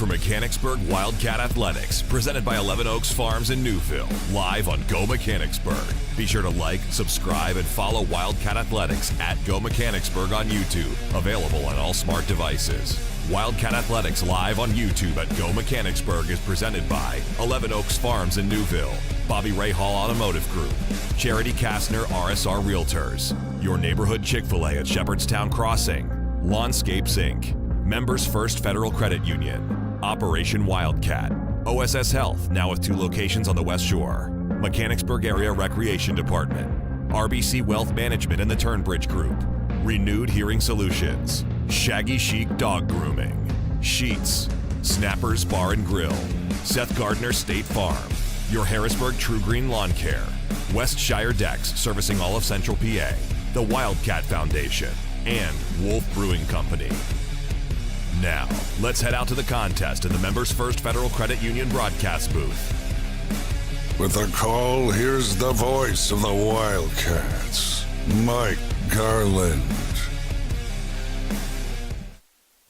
for Mechanicsburg Wildcat Athletics, presented by 11 Oaks Farms in Newville, live on Go Mechanicsburg. Be sure to like, subscribe, and follow Wildcat Athletics at Go Mechanicsburg on YouTube, available on all smart devices. Wildcat Athletics live on YouTube at Go Mechanicsburg is presented by 11 Oaks Farms in Newville, Bobby Ray Hall Automotive Group, Charity Kastner RSR Realtors, your neighborhood Chick-fil-A at Shepherdstown Crossing, Lawnscapes Inc., Members First Federal Credit Union, Operation Wildcat, OSS Health, now with 2 locations on the West Shore, Mechanicsburg Area Recreation Department, RBC Wealth Management and the Turnbridge Group, Renewed Hearing Solutions, Shaggy Chic Dog Grooming, Sheets, Snappers Bar and Grill, Seth Gardner State Farm, your Harrisburg True Green Lawn Care, Westshire Decks servicing all of Central PA, the Wildcat Foundation, and Wolf Brewing Company. Now, let's head out to the contest in the Members First Federal Credit Union broadcast booth. With the call, here's the voice of the Wildcats, Mike Garland.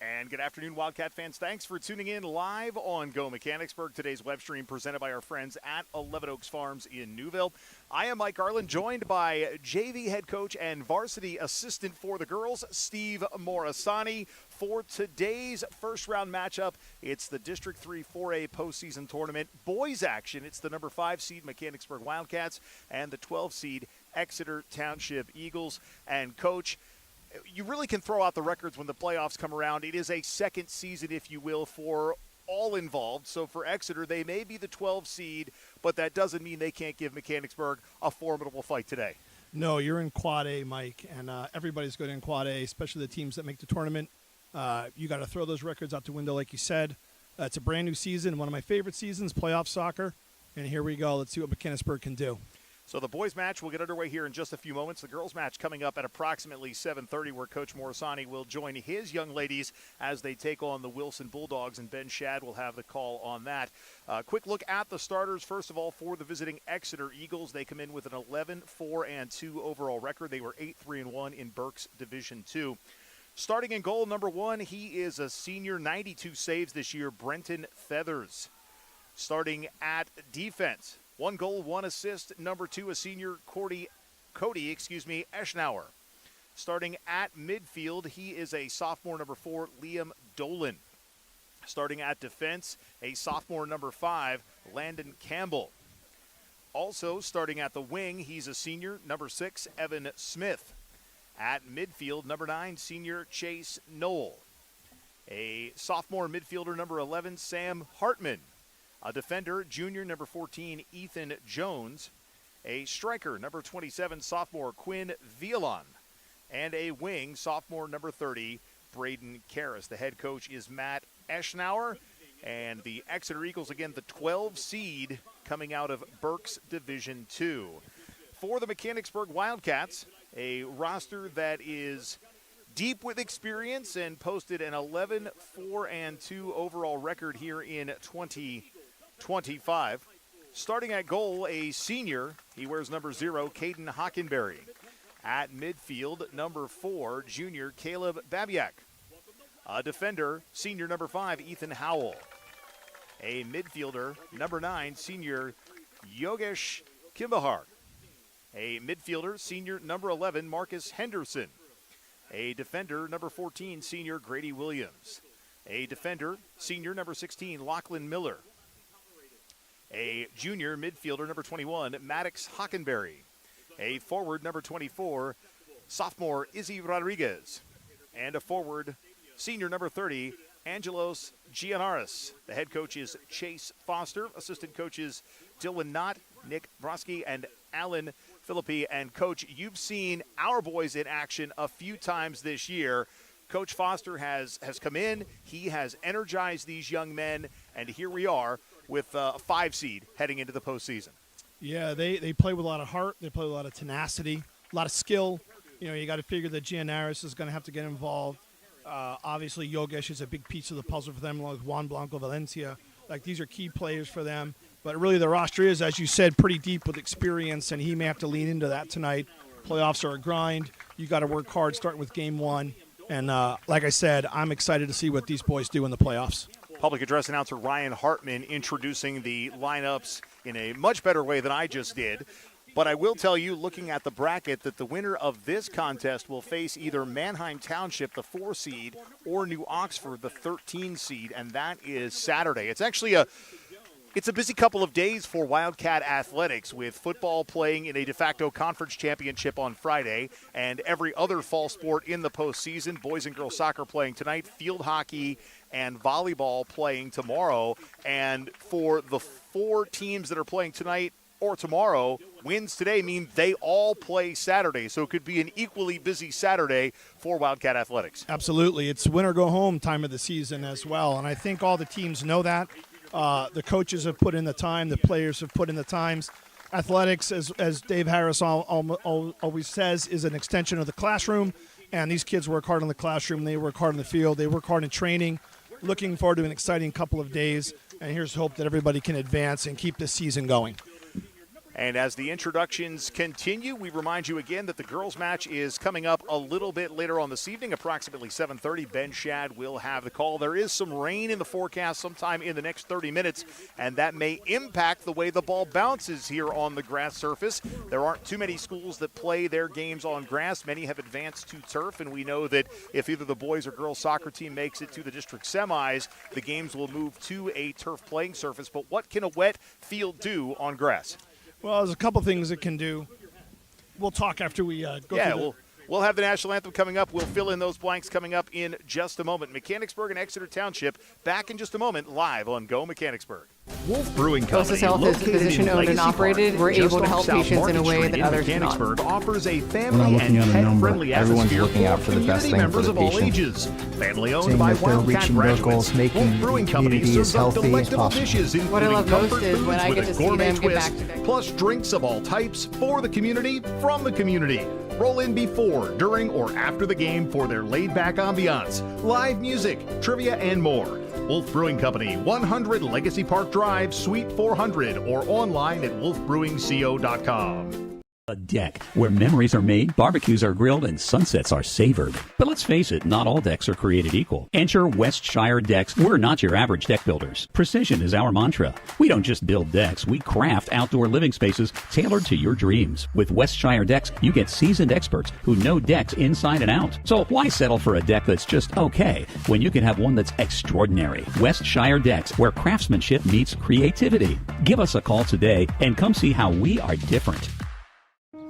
And good afternoon, Wildcat fans. Thanks for tuning in live on Go Mechanicsburg. Today's web stream presented by our friends at 11 Oaks Farms in Newville. I am Mike Garland, joined by JV head coach and varsity assistant for the girls, Steve Morisani. For today's first-round matchup, it's the District 3 4A postseason tournament. Boys action, it's the number 5 seed Mechanicsburg Wildcats and the 12 seed Exeter Township Eagles. And, Coach, you really can throw out the records when the playoffs come around. It is a second season, if you will, for all involved. So for Exeter, they may be the 12 seed, but that doesn't mean they can't give Mechanicsburg a formidable fight today. No, you're in Quad A, Mike, and everybody's good in Quad A, especially the teams that make the tournament. You got to throw those records out the window, like you said. It's a brand new season, one of my favorite seasons, playoff soccer. And here we go. Let's see what Mechanicsburg can do. So the boys match will get underway here in just a few moments. The girls match coming up at approximately 7:30, where Coach Morisani will join his young ladies as they take on the Wilson Bulldogs, and Ben Shad will have the call on that. Quick look at the starters. First of all, for the visiting Exeter Eagles, they come in with an 11-4-2 overall record. They were 8-3-1 in Berks Division II. Starting in goal, number 1, he is a senior, 92 saves this year, Brenton Feathers. Starting at defense, 1 goal, 1 assist. Number 2, a senior, Cody Eschnauer. Starting at midfield, he is a sophomore, number 4, Liam Dolan. Starting at defense, a sophomore, number 5, Landon Campbell. Also starting at the wing, he's a senior, number 6, Evan Smith. At midfield, number 9, senior Chase Knoll. A sophomore midfielder, number 11, Sam Hartman. A defender, junior, number 14, Ethan Jones. A striker, number 27, sophomore Quinn Violon. And a wing, sophomore, number 30, Braden Karras. The head coach is Matt Eschnauer. And the Exeter Eagles, again, the 12 seed coming out of Berks Division II. For the Mechanicsburg Wildcats, a roster that is deep with experience and posted an 11-4-2 overall record here in 2025. Starting at goal, a senior, he wears number 0, Caden Hockenberry. At midfield, number 4, junior Caleb Babiak. A defender, senior number 5, Ethan Howell. A midfielder, number 9, senior Yogesh Kimbahar. A midfielder, senior number 11, Marcus Henderson. A defender, number 14, senior Grady Williams. A defender, senior number 16, Lachlan Miller. A junior midfielder, number 21, Maddox Hockenberry. A forward, number 24, sophomore Izzy Rodriguez. And a forward, senior number 30, Angelos Gianaris. The head coach is Chase Foster. Assistant coaches Dylan Knott, Nick Broski, and Alan Philippi. And Coach, you've seen our boys in action a few times this year. Coach Foster has come in. He has energized these young men. And here we are with a 5 seed heading into the postseason. Yeah, they play with a lot of heart. They play with a lot of tenacity, a lot of skill. You know, you got to figure that Gianaris is going to have to get involved. Obviously, Yogesh is a big piece of the puzzle for them, along with Juan Blanco Valencia. Like, these are key players for them. But really, the roster is, as you said, pretty deep with experience, and he may have to lean into that tonight. Playoffs are a grind. You got to work hard, starting with game 1. And like I said, I'm excited to see what these boys do in the playoffs. Public address announcer Ryan Hartman introducing the lineups in a much better way than I just did. But I will tell you, looking at the bracket, that the winner of this contest will face either Manheim Township, the 4 seed, or New Oxford, the 13 seed, and that is Saturday. It's actually It's a busy couple of days for Wildcat Athletics, with football playing in a de facto conference championship on Friday and every other fall sport in the postseason. Boys and girls soccer playing tonight, field hockey and volleyball playing tomorrow. And for the 4 teams that are playing tonight or tomorrow, wins today mean they all play Saturday. So it could be an equally busy Saturday for Wildcat Athletics. Absolutely. It's win or go home time of the season as well. And I think all the teams know that. The coaches have put in the time. The players have put in the times. Athletics, as Dave Harris always says, is an extension of the classroom. And these kids work hard in the classroom. They work hard in the field. They work hard in training. Looking forward to an exciting couple of days. And here's hope that everybody can advance and keep this season going. And as the introductions continue, we remind you again that the girls' match is coming up a little bit later on this evening, approximately 7:30. Ben Shad will have the call. There is some rain in the forecast sometime in the next 30 minutes, and that may impact the way the ball bounces here on the grass surface. There aren't too many schools that play their games on grass. Many have advanced to turf, and we know that if either the boys or girls soccer team makes it to the district semis, the games will move to a turf playing surface. But what can a wet field do on grass? Well, there's a couple things it can do. We'll talk after we go through We'll have the national anthem coming up. We'll fill in those blanks coming up in just a moment. Mechanicsburg and Exeter Township back in just a moment, live on Go Mechanicsburg. Wolf Brewing Company, Closest Health is physician-owned and operated. We're able to help patients in a way that others cannot. Mechanicsburg offers a family and pet-friendly atmosphere for community members of all ages. Family-owned by Wildcat graduates. Wolf Brewing Company serves up delectable dishes, What I including love comfort most is foods when I with get a to see gourmet them get back twist, to their plus drinks of all types for the community, from the community. Roll in before, during, or after the game for their laid-back ambiance, live music, trivia, and more. Wolf Brewing Company, 100 Legacy Park Drive, Suite 400, or online at wolfbrewingco.com. A deck where memories are made, barbecues are grilled, and sunsets are savored. But let's face it, not all decks are created equal. Enter Westshire Decks. We're not your average deck builders. Precision is our mantra. We don't just build decks, we craft outdoor living spaces tailored to your dreams. With Westshire Decks, you get seasoned experts who know decks inside and out. So why settle for a deck that's just okay when you can have one that's extraordinary? Westshire Decks, where craftsmanship meets creativity. Give us a call today and come see how we are different.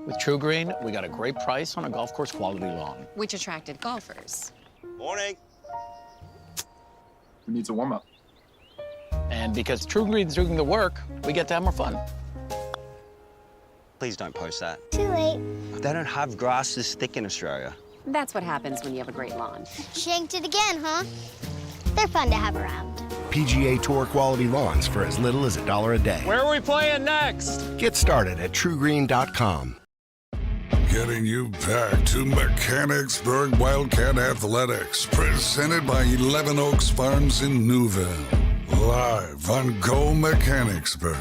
With True Green, we got a great price on a golf course quality lawn. Which attracted golfers. Morning. Who needs a warm-up? And because True Green's doing the work, we get to have more fun. Please don't post that. Too late. They don't have grass this thick in Australia. That's what happens when you have a great lawn. Shanked it again, huh? They're fun to have around. PGA Tour quality lawns for as little as $1 a day. Where are we playing next? Get started at TrueGreen.com. Getting you back to Mechanicsburg Wildcat Athletics, presented by 11 Oaks Farms in Newville. Live on Go Mechanicsburg.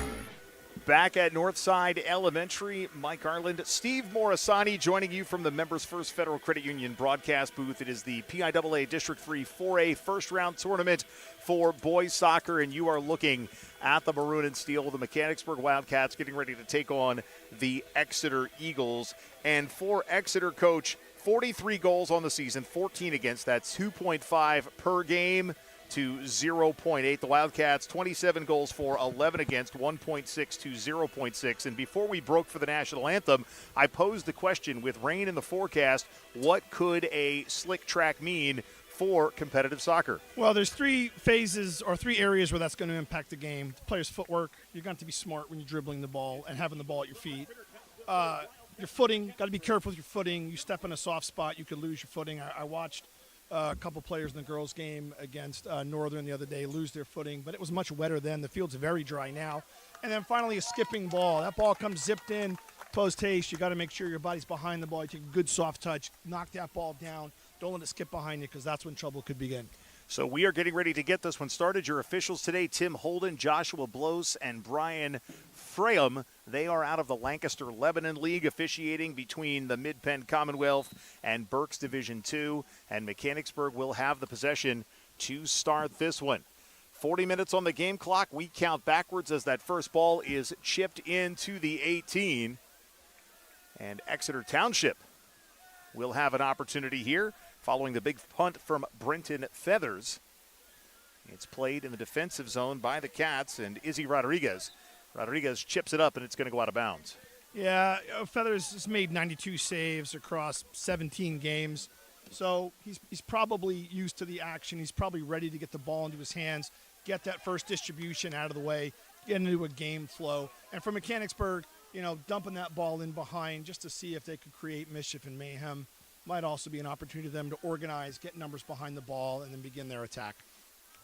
Back at Northside Elementary, Mike Arland, Steve Morisani joining you from the Members First Federal Credit Union broadcast booth. It is the PIAA District 3 4A first-round tournament for boys soccer, and you are looking at the Maroon and Steel, the Mechanicsburg Wildcats getting ready to take on the Exeter Eagles. And for Exeter, Coach, 43 goals on the season, 14 against. That's 2.5 per game to 0.8. The Wildcats, 27 goals for, 11 against, 1.6 to 0.6. And before we broke for the national anthem, I posed the question, with rain in the forecast, what could a slick track mean for competitive soccer? Well, there's 3 phases or 3 areas where that's going to impact the game. The player's footwork. You're going to be smart when you're dribbling the ball and having the ball at your feet. Your footing, got to be careful with your footing. You step in a soft spot, you could lose your footing. I watched a couple players in the girls' game against Northern the other day lose their footing, but it was much wetter then. The field's very dry now. And then finally a skipping ball. That ball comes zipped in, post-haste. You got to make sure your body's behind the ball. You take a good soft touch, knock that ball down. Don't let it skip behind you, because that's when trouble could begin. So we are getting ready to get this one started. Your officials today, Tim Holden, Joshua Blos, and Brian Frayum. They are out of the Lancaster-Lebanon League, officiating between the Mid-Penn Commonwealth and Berks Division II. And Mechanicsburg will have the possession to start this one. 40 minutes on the game clock. We count backwards as that first ball is chipped into the 18. And Exeter Township will have an opportunity here following the big punt from Brenton Feathers. It's played in the defensive zone by the Cats, and Izzy Rodriguez. Rodriguez chips it up, and it's going to go out of bounds. Yeah, Feathers has made 92 saves across 17 games. So he's probably used to the action. He's probably ready to get the ball into his hands, get that first distribution out of the way, get into a game flow. And for Mechanicsburg, dumping that ball in behind just to see if they could create mischief and mayhem might also be an opportunity for them to organize, get numbers behind the ball, and then begin their attack.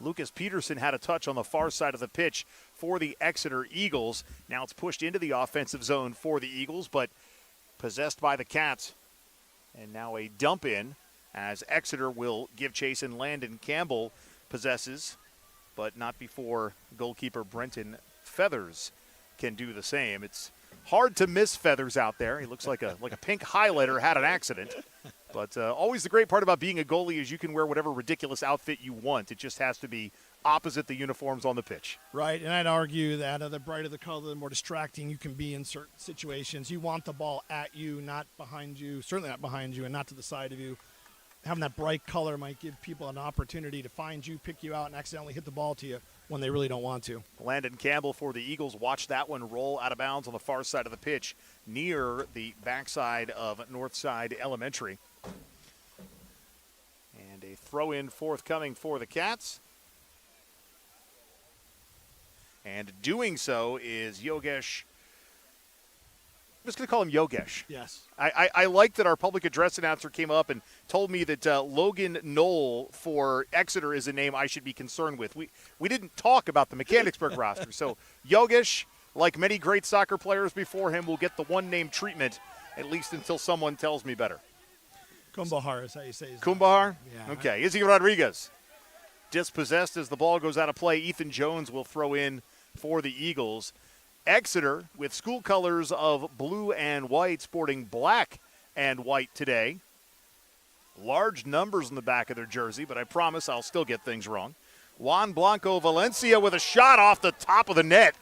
Lucas Peterson had a touch on the far side of the pitch for the Exeter Eagles. Now it's pushed into the offensive zone for the Eagles, but possessed by the Cats. And now a dump in as Exeter will give chase, and Landon Campbell possesses, but not before goalkeeper Brenton Feathers can do the same. It's hard to miss Feathers out there. He looks like a pink highlighter had an accident. But always the great part about being a goalie is you can wear whatever ridiculous outfit you want. It just has to be opposite the uniforms on the pitch. Right, and I'd argue that the brighter the color, the more distracting you can be in certain situations. You want the ball at you, not behind you, certainly not behind you and not to the side of you. Having that bright color might give people an opportunity to find you, pick you out, and accidentally hit the ball to you when they really don't want to. Landon Campbell for the Eagles. Watch that one roll out of bounds on the far side of the pitch near the backside of Northside Elementary. And a throw-in forthcoming for the Cats. And doing so is Yogesh. I'm just going to call him Yogesh. Yes. I like that our public address announcer came up and told me that Logan Knoll for Exeter is a name I should be concerned with. We didn't talk about the Mechanicsburg roster. So Yogesh, like many great soccer players before him, will get the one-name treatment, at least until someone tells me better. Kumbahar is how you say his Kumbahar? Yeah. Okay. Izzy Rodriguez dispossessed as the ball goes out of play. Ethan Jones will throw in for the Eagles. Exeter with school colors of blue and white, sporting black and white today. Large numbers in the back of their jersey, but I promise I'll still get things wrong. Juan Blanco Valencia with a shot off the top of the net.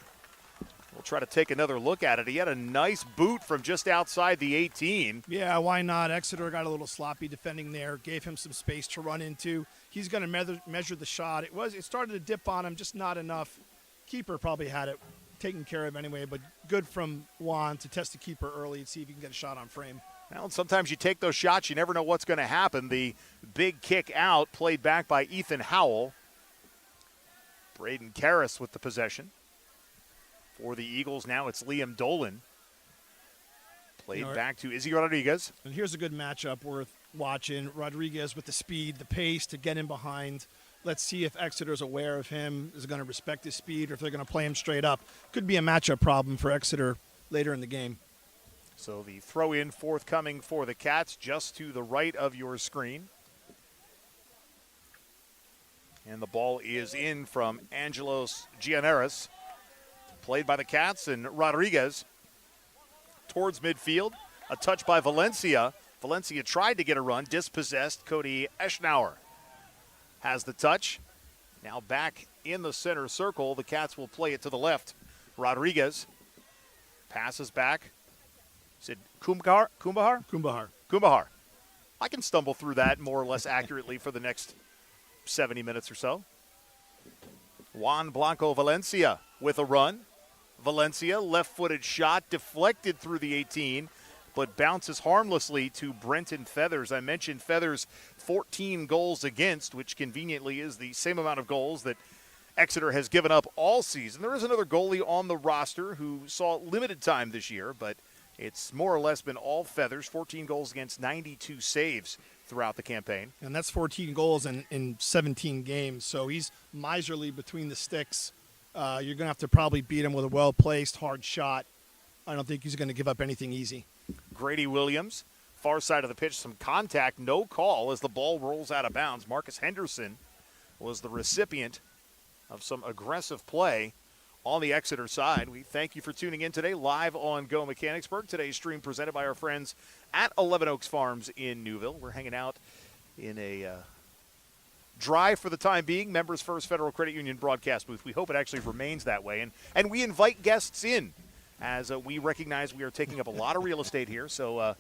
We'll try to take another look at it. He had a nice boot from just outside the 18. Yeah, why not? Exeter got a little sloppy defending there, gave him some space to run into. He's going to measure the shot. It started to dip on him, just not enough. Keeper probably had it taken care of anyway, but good from Juan to test the keeper early and see if he can get a shot on frame. Well, sometimes you take those shots, you never know what's going to happen. The big kick out played back by Ethan Howell. Braden Karras with the possession. For the Eagles now it's Liam Dolan. Played back to Izzy Rodriguez. And here's a good matchup worth watching. Rodriguez with the speed, the pace to get in behind. Let's see if Exeter's aware of him, is going to respect his speed, or if they're going to play him straight up. Could be a matchup problem for Exeter later in the game. So the throw-in forthcoming for the Cats just to the right of your screen. And the ball is in from Angelos Gianaris. Played by the Cats, and Rodriguez towards midfield. A touch by Valencia. Valencia tried to get a run, dispossessed. Cody Eschnauer has the touch. Now back in the center circle. The Cats will play it to the left. Rodriguez passes back. Is it Kumbahar? Kumbahar. I can stumble through that more or less accurately for the next 70 minutes or so. Juan Blanco Valencia with a run. Valencia, left-footed shot, deflected through the 18, but bounces harmlessly to Brenton Feathers. I mentioned Feathers' 14 goals against, which conveniently is the same amount of goals that Exeter has given up all season. There is another goalie on the roster who saw limited time this year, but it's more or less been all Feathers, 14 goals against, 92 saves throughout the campaign. And that's 14 goals in 17 games, so he's miserly between the sticks. You're going to have to probably beat him with a well-placed, hard shot. I don't think he's going to give up anything easy. Grady Williams, far side of the pitch, some contact, no call as the ball rolls out of bounds. Marcus Henderson was the recipient of some aggressive play on the Exeter side. We thank you for tuning in today live on Go Mechanicsburg. Today's stream presented by our friends at 11 Oaks Farms in Newville. We're hanging out in a dry for the time being. Members First Federal Credit Union broadcast booth. We hope it actually remains that way. And we invite guests in as we recognize we are taking up a lot of real estate here. So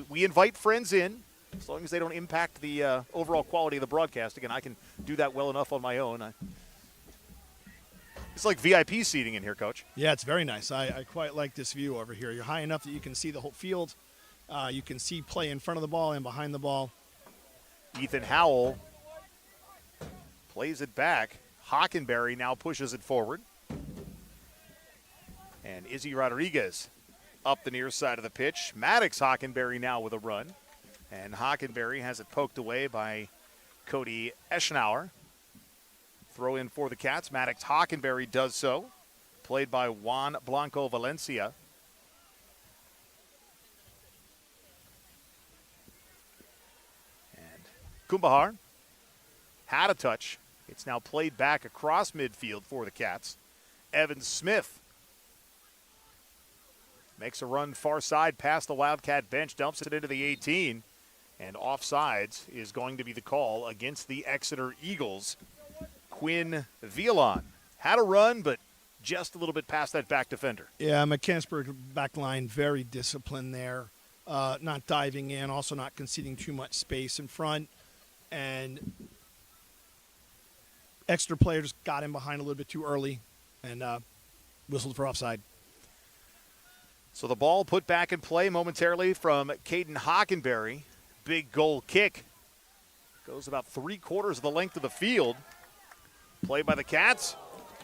we invite friends in as long as they don't impact the overall quality of the broadcast. Again, I can do that well enough on my own. It's like VIP seating in here, Coach. Yeah, it's very nice. I quite like this view over here. You're high enough that you can see the whole field. You can see play in front of the ball and behind the ball. Ethan Howell plays it back. Hockenberry now pushes it forward. And Izzy Rodriguez up the near side of the pitch. Maddox Hockenberry now with a run. And Hockenberry has it poked away by Cody Eschnauer. Throw in for the Cats. Maddox Hockenberry does so. Played by Juan Blanco Valencia. And Kumbahar had a touch. It's now played back across midfield for the Cats. Evan Smith makes a run far side past the Wildcat bench, dumps it into the 18. And offsides is going to be the call against the Exeter Eagles. Quinn Vialon had a run, but just a little bit past that back defender. Yeah, Mechanicsburg back line, very disciplined there. Not diving in, also not conceding too much space in front. And Exeter players got in behind a little bit too early and whistled for offside. So the ball put back in play momentarily from Caden Hockenberry. Big goal kick. Goes about 3/4 of the length of the field. Play by the Cats.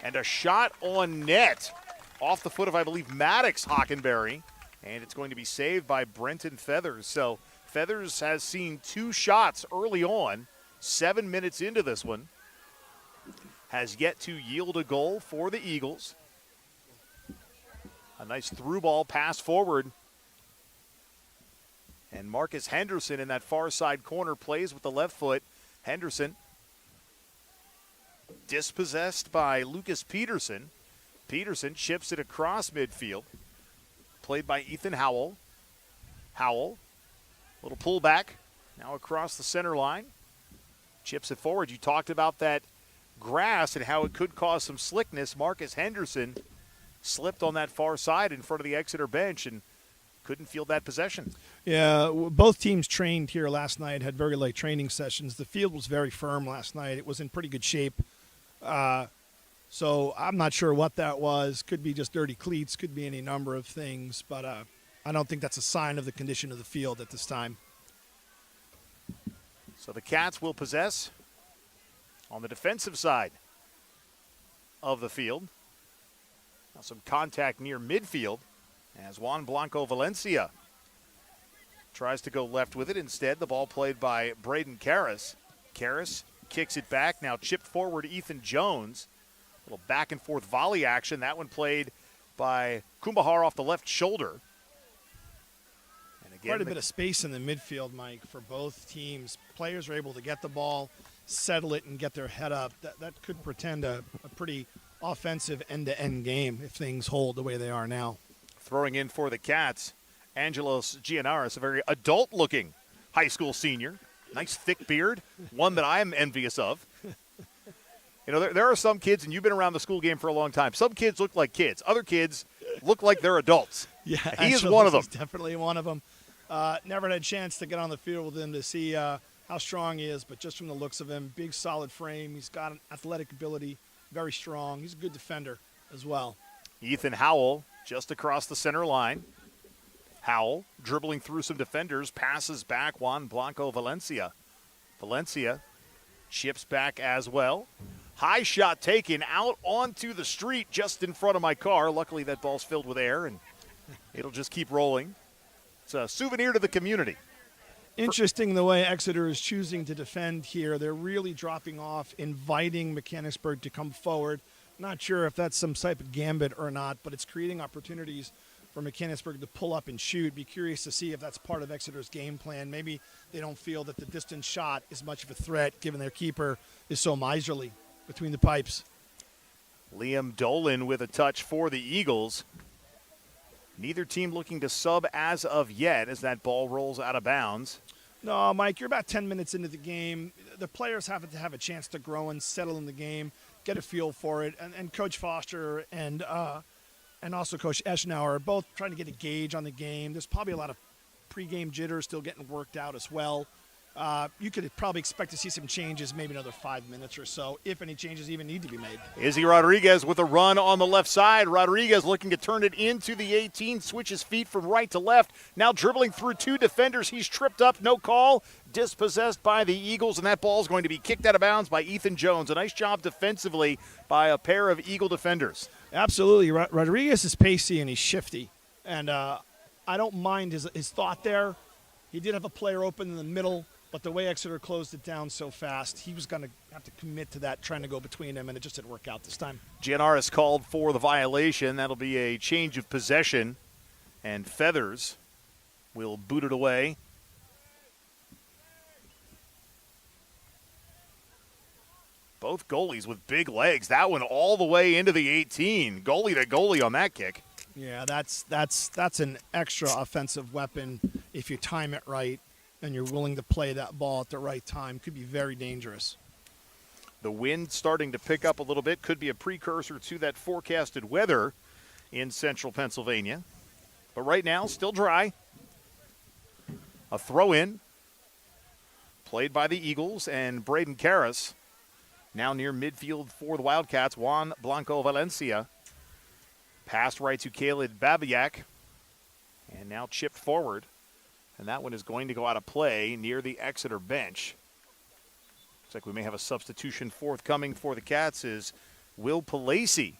And a shot on net off the foot of, I believe, Maddox Hockenberry. And it's going to be saved by Brenton Feathers. So Feathers has seen 2 shots early on, 7 minutes into this one. Has yet to yield a goal for the Eagles. A nice through ball pass forward. And Marcus Henderson in that far side corner plays with the left foot. Henderson dispossessed by Lucas Peterson. Peterson chips it across midfield. Played by Ethan Howell. Howell, little pullback, now across the center line. Chips it forward. You talked about that grass and how it could cause some slickness. Marcus Henderson slipped on that far side in front of the Exeter bench and couldn't field that possession. Yeah, both teams trained here last night, had very light training sessions. The field was very firm last night. It was in pretty good shape. So I'm not sure what that was. Could be just dirty cleats, could be any number of things, but I don't think that's a sign of the condition of the field at this time. So the Cats will possess on the defensive side of the field. Now some contact near midfield as Juan Blanco Valencia tries to go left with it. Instead, the ball played by Braden Karras. Karras kicks it back, now chipped forward Ethan Jones. A little back and forth volley action. That one played by Kumbahar off the left shoulder. And again, quite a bit of space in the midfield, Mike, for both teams. Players are able to get the ball, settle it, and get their head up. That could portend a pretty offensive end-to-end game if things hold the way they are now. Throwing in for the Cats, Angelos Gianaris, a very adult-looking high school senior. Nice thick beard, one that I'm envious of. You know, there are some kids, and you've been around the school game for a long time, some kids look like kids. Other kids look like they're adults. Yeah, he is one of them. He's definitely one of them. Never had a chance to get on the field with him to see how strong he is, but just from the looks of him, big, solid frame. He's got an athletic ability, very strong. He's a good defender as well. Ethan Howell just across the center line. Howell dribbling through some defenders, passes back Juan Blanco Valencia. Valencia chips back as well. High shot taken out onto the street just in front of my car. Luckily that ball's filled with air and it'll just keep rolling. It's a souvenir to the community. Interesting the way Exeter is choosing to defend here. They're really dropping off, inviting Mechanicsburg to come forward. Not sure if that's some type of gambit or not, but it's creating opportunities for Mechanicsburg to pull up and shoot. Be curious to see if that's part of Exeter's game plan. Maybe they don't feel that the distance shot is much of a threat given their keeper is so miserly between the pipes. Liam Dolan with a touch for the Eagles. Neither team looking to sub as of yet as that ball rolls out of bounds. No, Mike, you're about 10 minutes into the game. The players have to have a chance to grow and settle in the game, get a feel for it. And Coach Foster and also Coach Eschenauer are both trying to get a gauge on the game. There's probably a lot of pregame jitters still getting worked out as well. You could probably expect to see some changes, maybe another 5 minutes or so, if any changes even need to be made. Izzy Rodriguez with a run on the left side. Rodriguez looking to turn it into the 18, switches feet from right to left. Now dribbling through two defenders. He's tripped up, no call. Dispossessed by the Eagles, and that ball is going to be kicked out of bounds by Ethan Jones. A nice job defensively by a pair of Eagle defenders. Absolutely. Rodriguez is pacey and he's shifty. And I don't mind his thought there. He did have a player open in the middle. But the way Exeter closed it down so fast, he was going to have to commit to that, trying to go between them, and it just didn't work out this time. Giannaris called for the violation. That'll be a change of possession, and Feathers will boot it away. Both goalies with big legs. That one all the way into the 18. Goalie to goalie on that kick. Yeah, that's an extra offensive weapon if you time it right. And you're willing to play that ball at the right time. Could be very dangerous. The wind starting to pick up a little bit. Could be a precursor to that forecasted weather in central Pennsylvania. But right now, still dry. A throw-in played by the Eagles, and Braden Karras now near midfield for the Wildcats. Juan Blanco Valencia passed right to Caleb Babiak, and now chipped forward. And that one is going to go out of play near the Exeter bench. Looks like we may have a substitution forthcoming for the Cats is Will Palacey.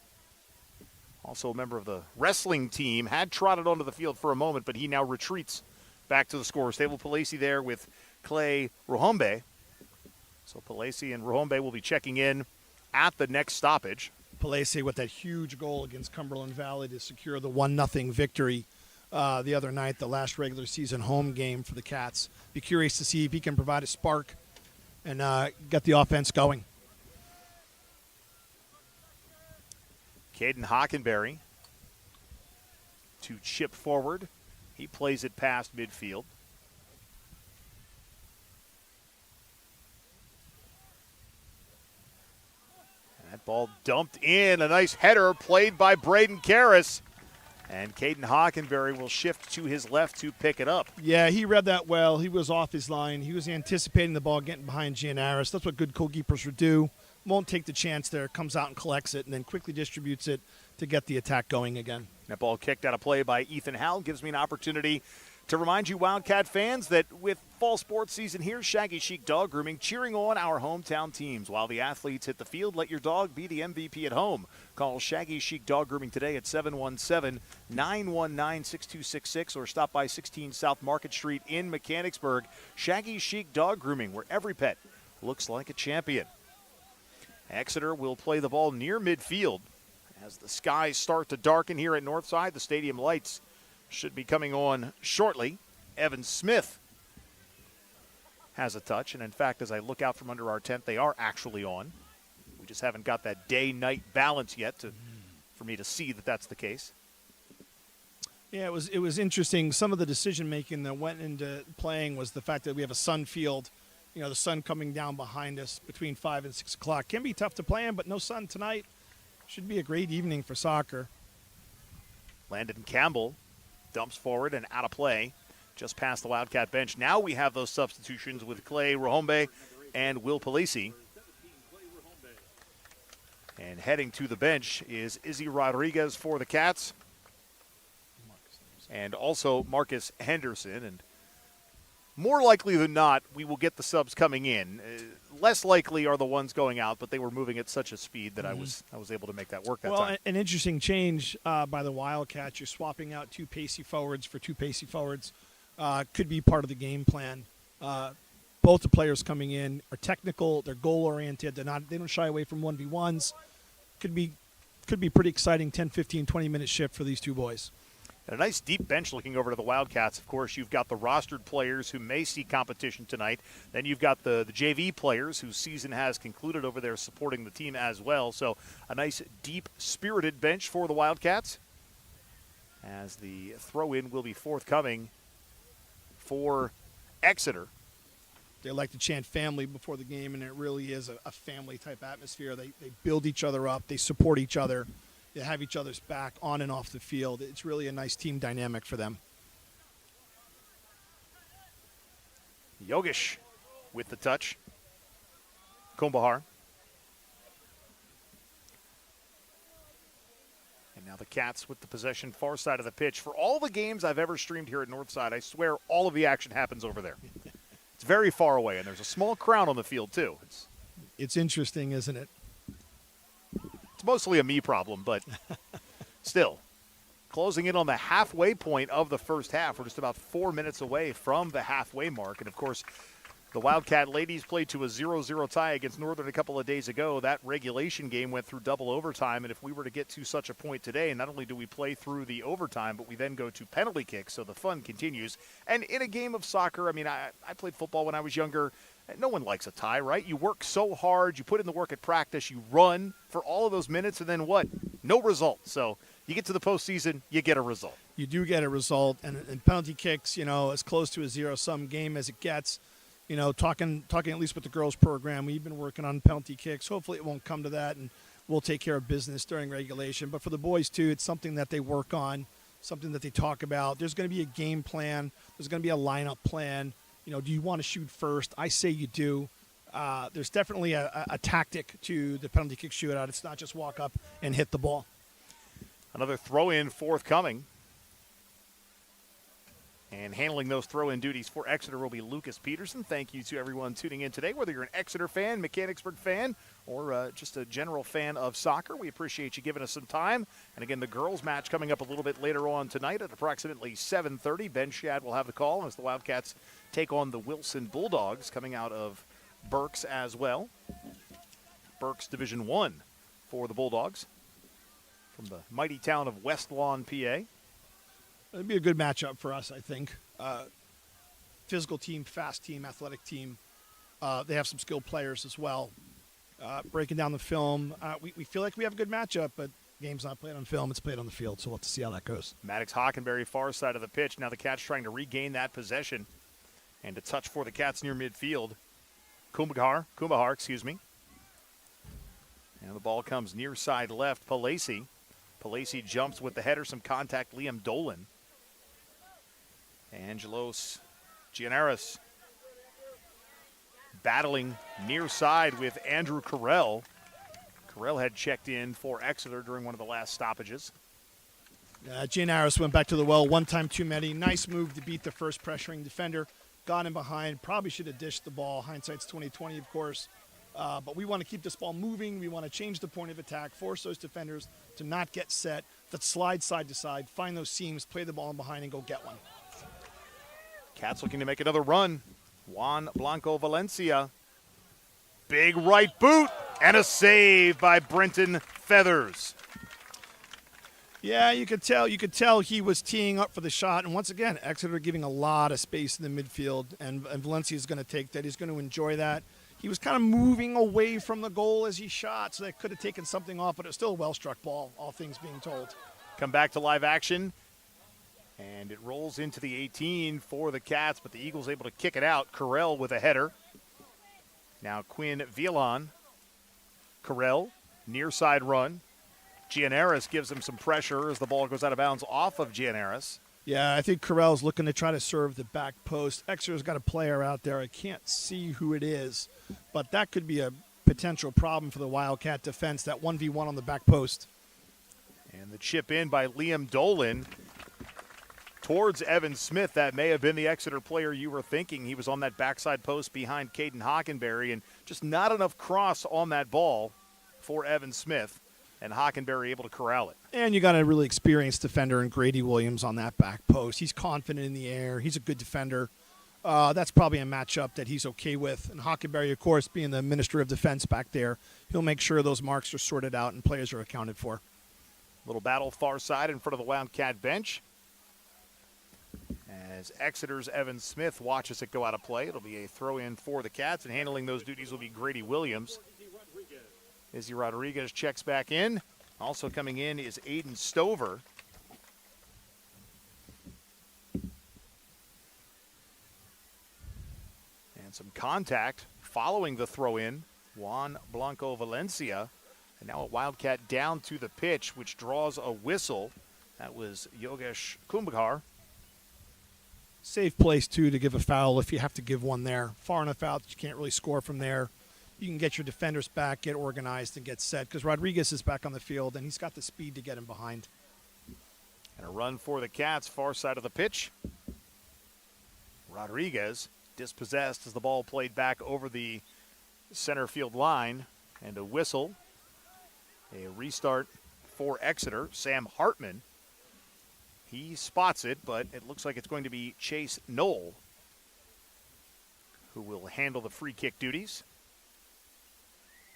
Also a member of the wrestling team. Had trotted onto the field for a moment, but he now retreats back to the scorer's table. Palacey there with Clay Ruhombe. So Palacey and Ruhombe will be checking in at the next stoppage. Palacey with that huge goal against Cumberland Valley to secure the 1-0 victory the other night, the last regular season home game for the Cats. Be curious to see if he can provide a spark and get the offense going. Caden Hockenberry to chip forward. He plays it past midfield. And that ball dumped in. A nice header played by Braden Karras. And Caden Hockenberry will shift to his left to pick it up. Yeah, he read that well. He was off his line. He was anticipating the ball getting behind Giannaris. That's what good goalkeepers would do. Won't take the chance there, comes out and collects it, and then quickly distributes it to get the attack going again. That ball kicked out of play by Ethan Howell gives me an opportunity to remind you Wildcat fans that with fall sports season here, Shaggy Chic Dog Grooming cheering on our hometown teams. While the athletes hit the field, let your dog be the MVP at home. Call Shaggy Chic Dog Grooming today at 717-919-6266 or stop by 16 South Market Street in Mechanicsburg. Shaggy Chic Dog Grooming, where every pet looks like a champion. Exeter will play the ball near midfield as the skies start to darken here at Northside. The stadium lights should be coming on shortly. Evan Smith has a touch, and in fact, as I look out from under our tent, they are actually on. We just haven't got that day-night balance yet for me to see that that's the case. Yeah, it was interesting. Some of the decision-making that went into playing was the fact that we have a sun field. You know, the sun coming down behind us between 5 and 6 o'clock. Can be tough to play in, but no sun tonight. Should be a great evening for soccer. Landon Campbell dumps forward and out of play just past the Wildcat bench. Now we have those substitutions with Clay Ruhombe and Will Palacey. And heading to the bench is Izzy Rodriguez for the Cats. And also Marcus Henderson. And more likely than not, we will get the subs coming in. Less likely are the ones going out, but they were moving at such a speed that I was able to make that work that time. Well, an interesting change by the Wildcats. You're swapping out two pacey forwards for two pacey forwards. Could be part of the game plan. Both the players coming in are technical. They're goal-oriented. They don't shy away from 1v1s. Could be pretty exciting 10, 15, 20-minute shift for these two boys. And a nice deep bench looking over to the Wildcats. Of course, you've got the rostered players who may see competition tonight. Then you've got the JV players whose season has concluded over there supporting the team as well. So a nice, deep, spirited bench for the Wildcats as the throw-in will be forthcoming for Exeter. They like to chant family before the game, and it really is a family-type atmosphere. They build each other up. They support each other. They have each other's back on and off the field. It's really a nice team dynamic for them. Yogesh with the touch. Kumbahar. And now the Cats with the possession far side of the pitch. For all the games I've ever streamed here at Northside, I swear all of the action happens over there. It's very far away, and there's a small crowd on the field, too. It's interesting, isn't it? It's mostly a me problem, but still. Closing in on the halfway point of the first half. We're just about 4 minutes away from the halfway mark. And, of course, the Wildcat ladies played to a 0-0 tie against Northern a couple of days ago. That regulation game went through double overtime, and if we were to get to such a point today, not only do we play through the overtime, but we then go to penalty kicks, so the fun continues. And in a game of soccer, I mean, I played football when I was younger. No one likes a tie, right? You work so hard, you put in the work at practice, you run for all of those minutes, and then what? No result. So you get to the postseason, you get a result. You do get a result, and penalty kicks, as close to a zero-sum game as it gets. Talking at least with the girls program, we've been working on penalty kicks. Hopefully it won't come to that, and we'll take care of business during regulation. But for the boys, too, it's something that they work on, something that they talk about. There's going to be a game plan. There's going to be a lineup plan. Do you want to shoot first? I say you do. There's definitely a tactic to the penalty kick shootout. It's not just walk up and hit the ball. Another throw-in forthcoming. And handling those throw-in duties for Exeter will be Lucas Peterson. Thank you to everyone tuning in today, whether you're an Exeter fan, Mechanicsburg fan, or just a general fan of soccer. We appreciate you giving us some time. And again, the girls match coming up a little bit later on tonight at approximately 7:30. Ben Shad will have the call as the Wildcats take on the Wilson Bulldogs coming out of Berks as well. Berks Division I for the Bulldogs from the mighty town of West Lawn, PA. It'd be a good matchup for us, I think. Physical team, fast team, athletic team. They have some skilled players as well. Breaking down the film, we feel like we have a good matchup, but the game's not played on film. It's played on the field, so we'll have to see how that goes. Maddox Hockenberry, far side of the pitch. Now the Cats trying to regain that possession. And a touch for the Cats near midfield. Kumbahar, And the ball comes near side left, Palacey. Palacey jumps with the header, some contact, Liam Dolan. Angelos Gianaris battling near side with Andrew Carell. Carell had checked in for Exeter during one of the last stoppages. Gianaris went back to the well, one time too many. Nice move to beat the first pressuring defender. Got him behind, probably should have dished the ball. Hindsight's 20/20, of course. But we want to keep this ball moving. We want to change the point of attack, force those defenders to not get set, that slide side to side, find those seams, play the ball in behind, and go get one. Cats looking to make another run. Juan Blanco Valencia. Big right boot and a save by Brenton Feathers. Yeah, you could tell he was teeing up for the shot. And once again, Exeter giving a lot of space in the midfield, and Valencia is going to take that. He's going to enjoy that. He was kind of moving away from the goal as he shot, so that could have taken something off, but it was still a well-struck ball, all things being told. Come back to live action, and it rolls into the 18 for the Cats, but the Eagles able to kick it out. Carell with a header. Now Quinn Villan. Carell, near side run. Gianaris gives him some pressure as the ball goes out of bounds off of Gianaris. Yeah, I think Carell's looking to try to serve the back post. Exeter's got a player out there. I can't see who it is, but that could be a potential problem for the Wildcat defense, that 1v1 on the back post. And the chip in by Liam Dolan towards Evan Smith. That may have been the Exeter player you were thinking. He was on that backside post behind Caden Hockenberry, and just not enough cross on that ball for Evan Smith. And Hockenberry able to corral it. And you got a really experienced defender in Grady Williams on that back post. He's confident in the air. He's a good defender. That's probably a matchup that he's okay with. And Hockenberry, of course, being the Minister of Defense back there, he'll make sure those marks are sorted out and players are accounted for. Little battle far side in front of the Wildcat bench. As Exeter's Evan Smith watches it go out of play. It'll be a throw-in for the Cats, and handling those duties will be Grady Williams. Izzy Rodriguez checks back in. Also coming in is Aiden Stover. And And some contact following the throw-in. Juan Blanco Valencia. And now a Wildcat down to the pitch, which draws a whistle. That was Yogesh Kumbhakar. Safe place, too, to give a foul if you have to give one there. Far enough out that you can't really score from there. You can get your defenders back, get organized, and get set, because Rodriguez is back on the field, and he's got the speed to get him behind. And a run for the Cats, far side of the pitch. Rodriguez dispossessed as the ball played back over the center field line. And a whistle. A restart for Exeter. Sam Hartman. He spots it, but it looks like it's going to be Chase Knoll who will handle the free kick duties.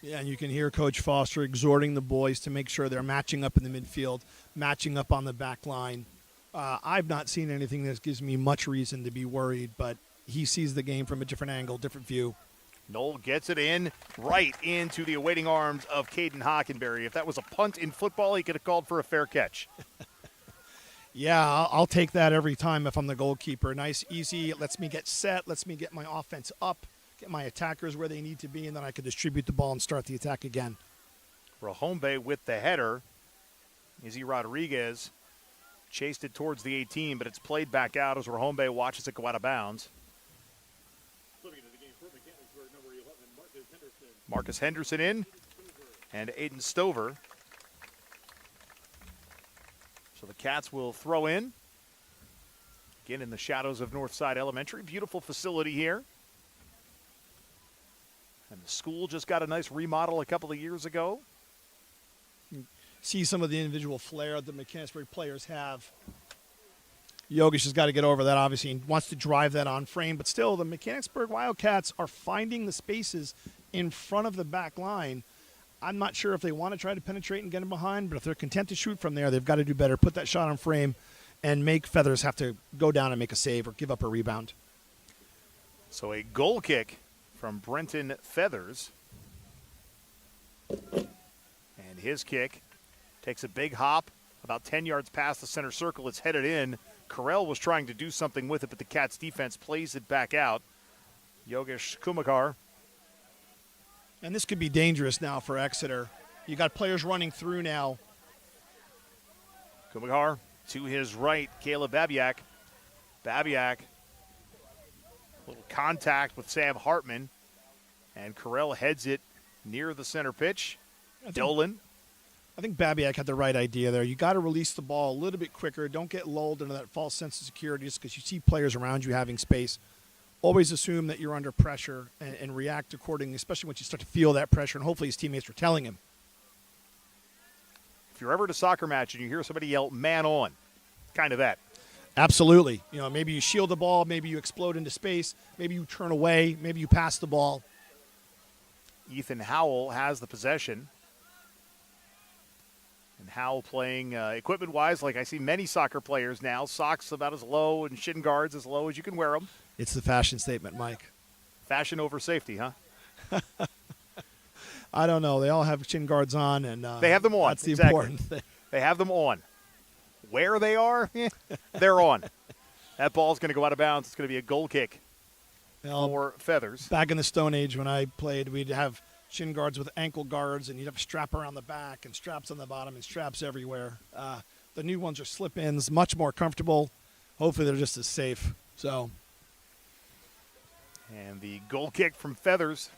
Yeah, and you can hear Coach Foster exhorting the boys to make sure they're matching up in the midfield, matching up on the back line. I've not seen anything that gives me much reason to be worried, but he sees the game from a different angle, different view. Knoll gets it in right into the awaiting arms of Caden Hockenberry. If that was a punt in football, he could have called for a fair catch. Yeah, I'll take that every time if I'm the goalkeeper. Nice, easy, it lets me get set, lets me get my offense up, get my attackers where they need to be, and then I can distribute the ball and start the attack again. Rajombe with the header. Izzy Rodriguez chased it towards the 18, but it's played back out as Rajombe watches it go out of bounds. Marcus Henderson in, and Aiden Stover. So the Cats will throw in. Again, in the shadows of Northside Elementary. Beautiful facility here. And the school just got a nice remodel a couple of years ago. See some of the individual flair that Mechanicsburg players have. Yogesh has got to get over that, obviously, and wants to drive that on frame. But still, the Mechanicsburg Wildcats are finding the spaces in front of the back line. I'm not sure if they want to try to penetrate and get him behind, but if they're content to shoot from there, they've got to do better. Put that shot on frame and make Feathers have to go down and make a save or give up a rebound. So a goal kick from Brenton Feathers. And his kick takes a big hop about 10 yards past the center circle. It's headed in. Carell was trying to do something with it, but the Cats defense plays it back out. Yogesh Kumbhakar. And this could be dangerous now for Exeter. You got players running through now. Kumbhakar to his right, Caleb Babiak. Babiak, little contact with Sam Hartman. And Carell heads it near the center pitch. Dolan. I think Babiak had the right idea there. You got to release the ball a little bit quicker. Don't get lulled into that false sense of security just because you see players around you having space. Always assume that you're under pressure and react accordingly, especially once you start to feel that pressure, and hopefully his teammates are telling him. If you're ever at a soccer match and you hear somebody yell, man on, kind of that. Absolutely. You know, maybe you shield the ball, maybe you explode into space, maybe you turn away, maybe you pass the ball. Ethan Howell has the possession. And Howell playing equipment-wise, like I see many soccer players now, socks about as low and shin guards as low as you can wear them. It's the fashion statement, Mike. Fashion over safety, huh? I don't know. They all have shin guards on, and they have them on. That's the important thing. They have them on. Where they are, they're on. That ball's going to go out of bounds. It's going to be a goal kick for Feathers. Back in the Stone Age when I played, we'd have shin guards with ankle guards, and you'd have a strap around the back and straps on the bottom and straps everywhere. The new ones are slip-ins, much more comfortable. Hopefully they're just as safe. So. And the goal kick from Feathers.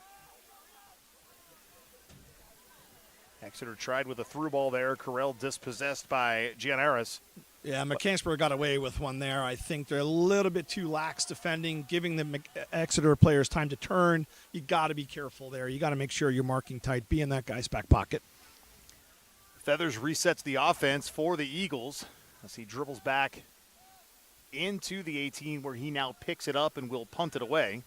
Exeter tried with a through ball there. Carell dispossessed by Gianaris. Yeah, Mechanicsburg got away with one there. I think they're a little bit too lax defending, giving the Exeter players time to turn. You got to be careful there. You got to make sure you're marking tight. Be in that guy's back pocket. Feathers resets the offense for the Eagles as he dribbles back into the 18 where he now picks it up and will punt it away.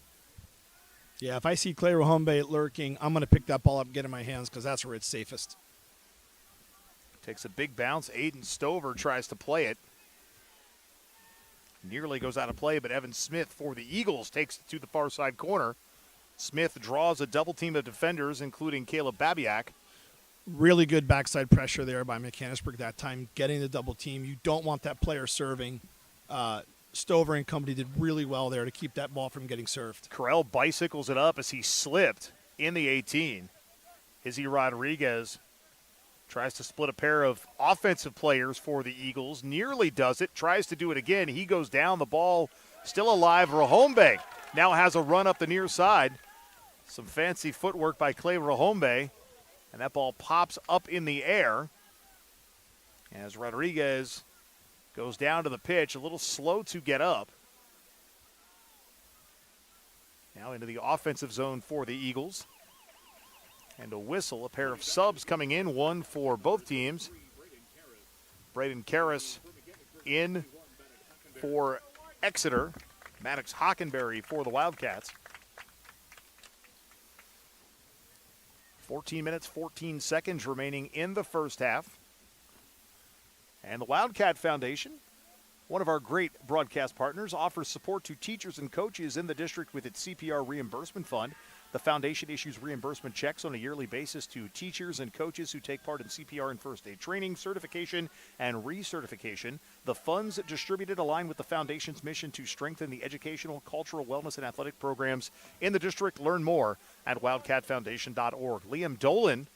Yeah, if I see Clay Rajombe lurking, I'm going to pick that ball up and get it in my hands because that's where it's safest. Takes a big bounce. Aiden Stover tries to play it. Nearly goes out of play, but Evan Smith for the Eagles takes it to the far side corner. Smith draws a double team of defenders, including Caleb Babiak. Really good backside pressure there by Mechanicsburg that time, getting the double team. You don't want that player serving. Stover and company did really well there to keep that ball from getting served. Carell bicycles it up as he slipped in the 18. Izzy Rodriguez tries to split a pair of offensive players for the Eagles. Nearly does it. Tries to do it again. He goes down. The ball still alive. Rajombe now has a run up the near side. Some fancy footwork by Clay Rajombe. And that ball pops up in the air as Rodriguez goes down to the pitch. A little slow to get up. Now into the offensive zone for the Eagles. And a whistle, a pair of subs coming in, one for both teams. Braden Karras in for Exeter. Maddox Hockenberry for the Wildcats. 14 minutes, 14 seconds remaining in the first half. And the Wildcat Foundation, one of our great broadcast partners, offers support to teachers and coaches in the district with its CPR reimbursement fund. The foundation issues reimbursement checks on a yearly basis to teachers and coaches who take part in CPR and first aid training, certification, and recertification. The funds distributed align with the foundation's mission to strengthen the educational, cultural, wellness, and athletic programs in the district. Learn more at wildcatfoundation.org. Liam Dolan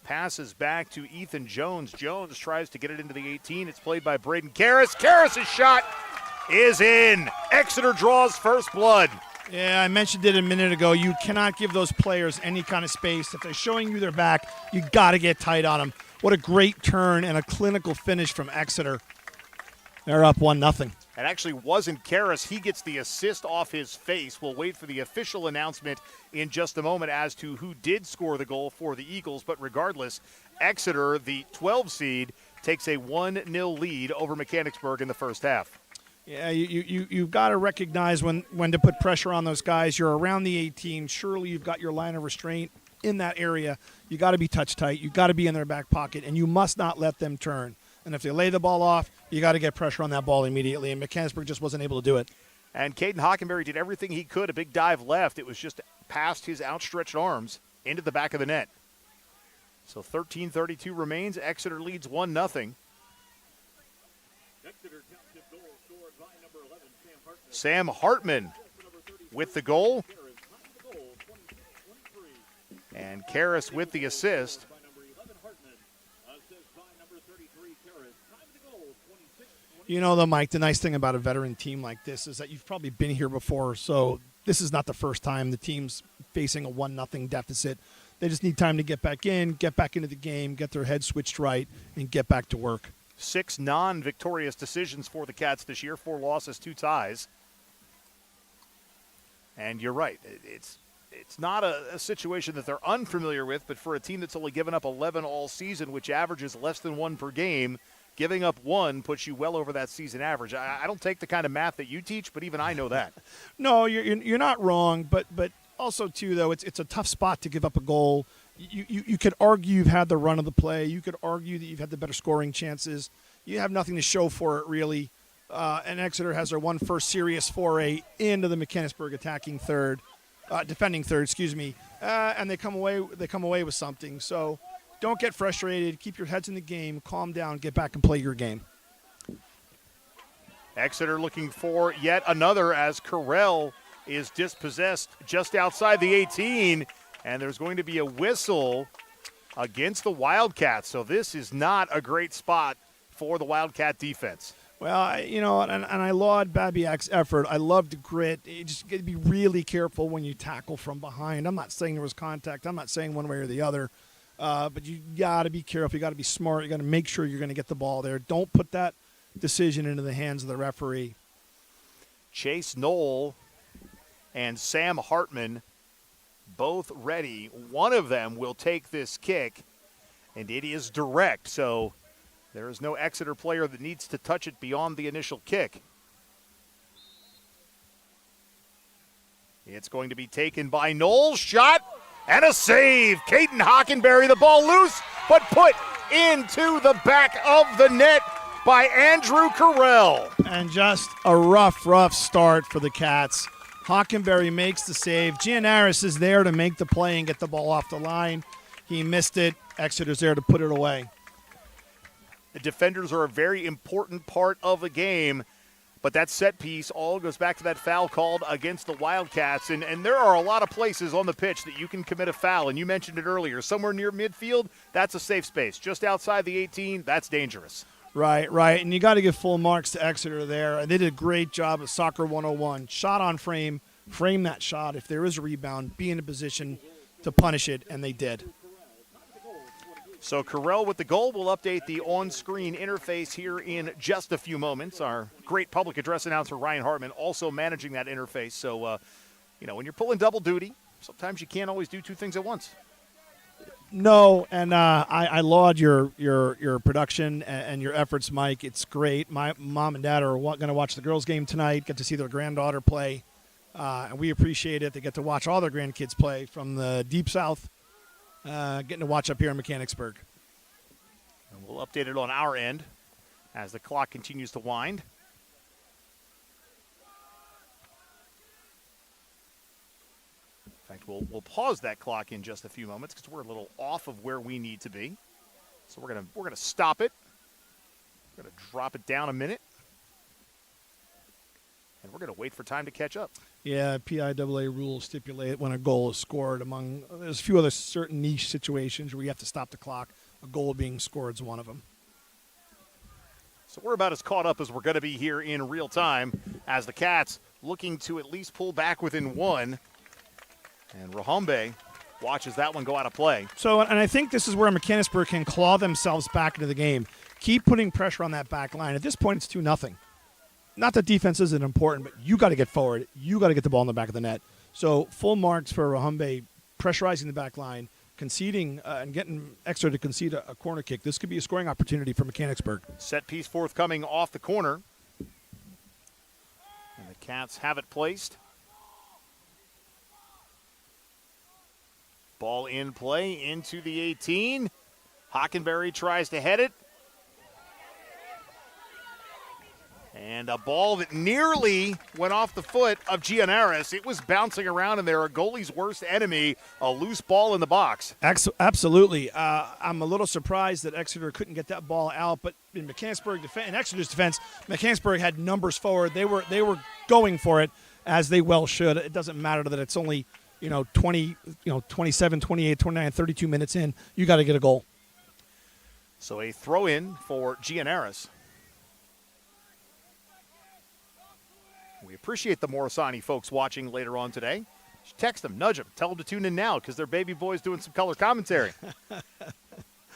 passes back to Ethan Jones. Jones tries to get it into the 18. It's played by Braden Karras. Karras' shot is in. Exeter draws first blood. Yeah, I mentioned it a minute ago. You cannot give those players any kind of space. If they're showing you their back, you got to get tight on them. What a great turn and a clinical finish from Exeter. They're up 1-0. It actually wasn't Karras. He gets the assist off his face. We'll wait for the official announcement in just a moment as to who did score the goal for the Eagles. But regardless, Exeter, the 12 seed, takes a 1-0 lead over Mechanicsburg in the first half. Yeah, you've got to recognize when to put pressure on those guys. You're around the 18. Surely you've got your line of restraint in that area. You got to be touch tight. You got to be in their back pocket, and you must not let them turn. And if they lay the ball off, you got to get pressure on that ball immediately, and Mechanicsburg just wasn't able to do it. And Caden Hockenberry did everything he could. A big dive left. It was just past his outstretched arms into the back of the net. So 13:32 remains. Exeter leads 1-0. Sam Hartman with the goal. And Karras with the assist. You know, though, Mike, the nice thing about a veteran team like this is that you've probably been here before, so this is not the first time the team's facing a 1-0 deficit. They just need time to get back in, get back into the game, get their head switched right, and get back to work. 6 non-victorious decisions for the Cats this year, 4 losses, 2 ties. And you're right. It's not a situation that they're unfamiliar with, but for a team that's only given up 11 all season, which averages less than 1 per game, giving up 1 puts you well over that season average. I don't take the kind of math that you teach, but even I know that. No, you're not wrong, but also, too, though, it's a tough spot to give up a goal. You could argue you've had the run of the play. You could argue that you've had the better scoring chances. You have nothing to show for it, really. And Exeter has their first serious foray into the Mechanicsburg defending third, and they come away with something. So don't get frustrated. Keep your heads in the game. Calm down. Get back and play your game. Exeter looking for yet another as Carell is dispossessed just outside the 18, and there's going to be a whistle against the Wildcats. So this is not a great spot for the Wildcat defense. Well, and I laud Babiak's effort. I love the grit. You just got to be really careful when you tackle from behind. I'm not saying there was contact. I'm not saying one way or the other. But you got to be careful. You got to be smart. You got to make sure you're going to get the ball there. Don't put that decision into the hands of the referee. Chase Knoll and Sam Hartman both ready. One of them will take this kick, and it is direct. So there is no Exeter player that needs to touch it beyond the initial kick. It's going to be taken by Knoll. Shot and a save. Caden Hockenberry, the ball loose, but put into the back of the net by Andrew Carell. And just a rough start for the Cats. Hockenberry makes the save. Gianaris is there to make the play and get the ball off the line. He missed it. Exeter's there to put it away. The defenders are a very important part of the game, But that set piece all goes back to that foul called against the Wildcats. And there are a lot of places on the pitch that you can commit a foul. And you mentioned it earlier. Somewhere near midfield, that's a safe space. Just outside the 18, that's dangerous. Right. And you got to give full marks to Exeter there. They did a great job of Soccer 101. Shot on frame that shot. If there is a rebound, be in a position to punish it, and they did. So Carell with the goal. We'll update the on-screen interface here in just a few moments. Our great public address announcer, Ryan Hartman, also managing that interface. So, when you're pulling double duty, sometimes you can't always do two things at once. No, and I laud your production and your efforts, Mike. It's great. My mom and dad are going to watch the girls' game tonight, get to see their granddaughter play, and we appreciate it. They get to watch all their grandkids play from the Deep South. Getting to watch up here in Mechanicsburg. And we'll update it on our end as the clock continues to wind. In fact, we'll pause that clock in just a few moments because we're a little off of where we need to be. So we're gonna stop it. We're gonna drop it down a minute. And we're going to wait for time to catch up. Yeah, PIAA rules stipulate when a goal is scored there's a few other certain niche situations where you have to stop the clock. A goal being scored is one of them. So we're about as caught up as we're going to be here in real time as the Cats looking to at least pull back within one. And Rahambe watches that one go out of play. So, and I think this is where Mechanicsburg can claw themselves back into the game. Keep putting pressure on that back line. At this point, it's 2-0. Not that defense isn't important, but you got to get forward. You got to get the ball in the back of the net. So full marks for Rahambe pressurizing the back line, conceding and getting Exeter to concede a corner kick. This could be a scoring opportunity for Mechanicsburg. Set piece forthcoming off the corner. And the Cats have it placed. Ball in play into the 18. Hockenberry tries to head it. And a ball that nearly went off the foot of Gianaris. It was bouncing around in there, a goalie's worst enemy, a loose ball in the box. Absolutely. I'm a little surprised that Exeter couldn't get that ball out, but in Exeter's defense, Mechanicsburg had numbers forward. They were going for it, as they well should. It doesn't matter that it's only 27, 28, 29, 32 minutes in. You got to get a goal. So a throw in for Gianaris. We appreciate the Morisani folks watching later on today. Just text them, nudge them, tell them to tune in now because their baby boy's doing some color commentary,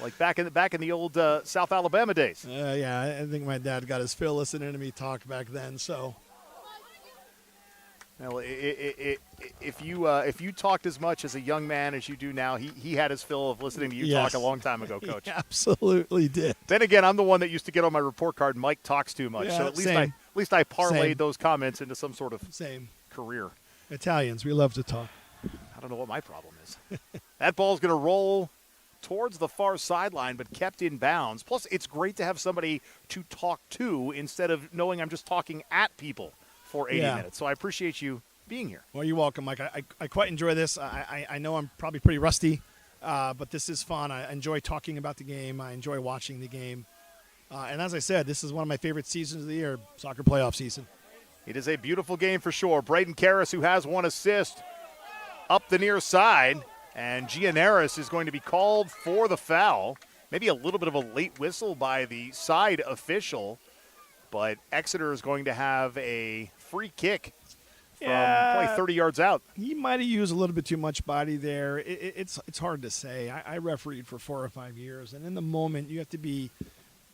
like back in the old South Alabama days. Yeah, I think my dad got his fill listening to me talk back then. So, well, if you talked as much as a young man as you do now, he had his fill of listening to you talk a long time ago, Coach. He absolutely did. Then again, I'm the one that used to get on my report card, Mike talks too much. Yeah, so at least I parlayed those comments into some sort of career. Italians, we love to talk. I don't know what my problem is. That ball's going to roll towards the far sideline, but kept in bounds. Plus, it's great to have somebody to talk to instead of knowing I'm just talking at people for 80 minutes. So I appreciate you being here. Well, you're welcome, Mike. I quite enjoy this. I know I'm probably pretty rusty, but this is fun. I enjoy talking about the game. I enjoy watching the game. And as I said, this is one of my favorite seasons of the year, soccer playoff season. It is a beautiful game for sure. Braden Karras, who has one assist, up the near side. And Gianaris is going to be called for the foul. Maybe a little bit of a late whistle by the side official. But Exeter is going to have a free kick from probably 30 yards out. He might have used a little bit too much body there. It's hard to say. I refereed for 4 or 5 years. And in the moment, you have to be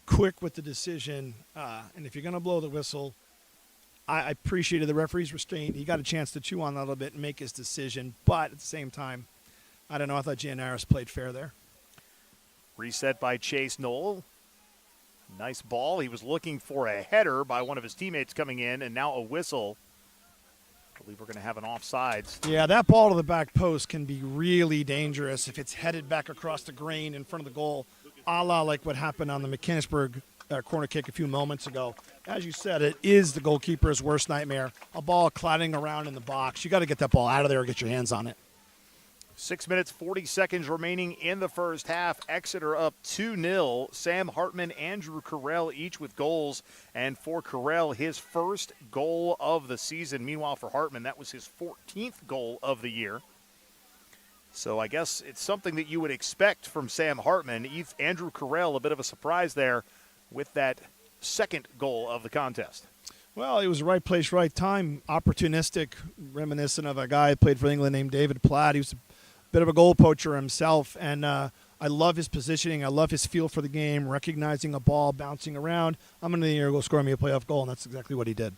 quick with the decision. And if you're going to blow the whistle, I appreciated the referee's restraint. He got a chance to chew on that a little bit and make his decision. But at the same time, I don't know. I thought Gianaris played fair there. Reset by Chase Knoll. Nice ball. He was looking for a header by one of his teammates coming in, and now a whistle. I believe we're going to have an offsides. Yeah, that ball to the back post can be really dangerous if it's headed back across the grain in front of the goal, a la like what happened on the Mechanicsburg corner kick a few moments ago. As you said, it is the goalkeeper's worst nightmare. A ball clouding around in the box. You got to get that ball out of there and get your hands on it. 6 minutes, 40 seconds remaining in the first half. Exeter up 2-0. Sam Hartman, Andrew Carell each with goals. And for Carell, his first goal of the season. Meanwhile, for Hartman, that was his 14th goal of the year. So I guess it's something that you would expect from Sam Hartman. Andrew Carell, a bit of a surprise there with that second goal of the contest. Well, it was the right place, right time, opportunistic, reminiscent of a guy who played for England named David Platt. He was a bit of a goal poacher himself, and I love his positioning. I love his feel for the game, recognizing a ball, bouncing around. I'm going to go score me a playoff goal, and that's exactly what he did.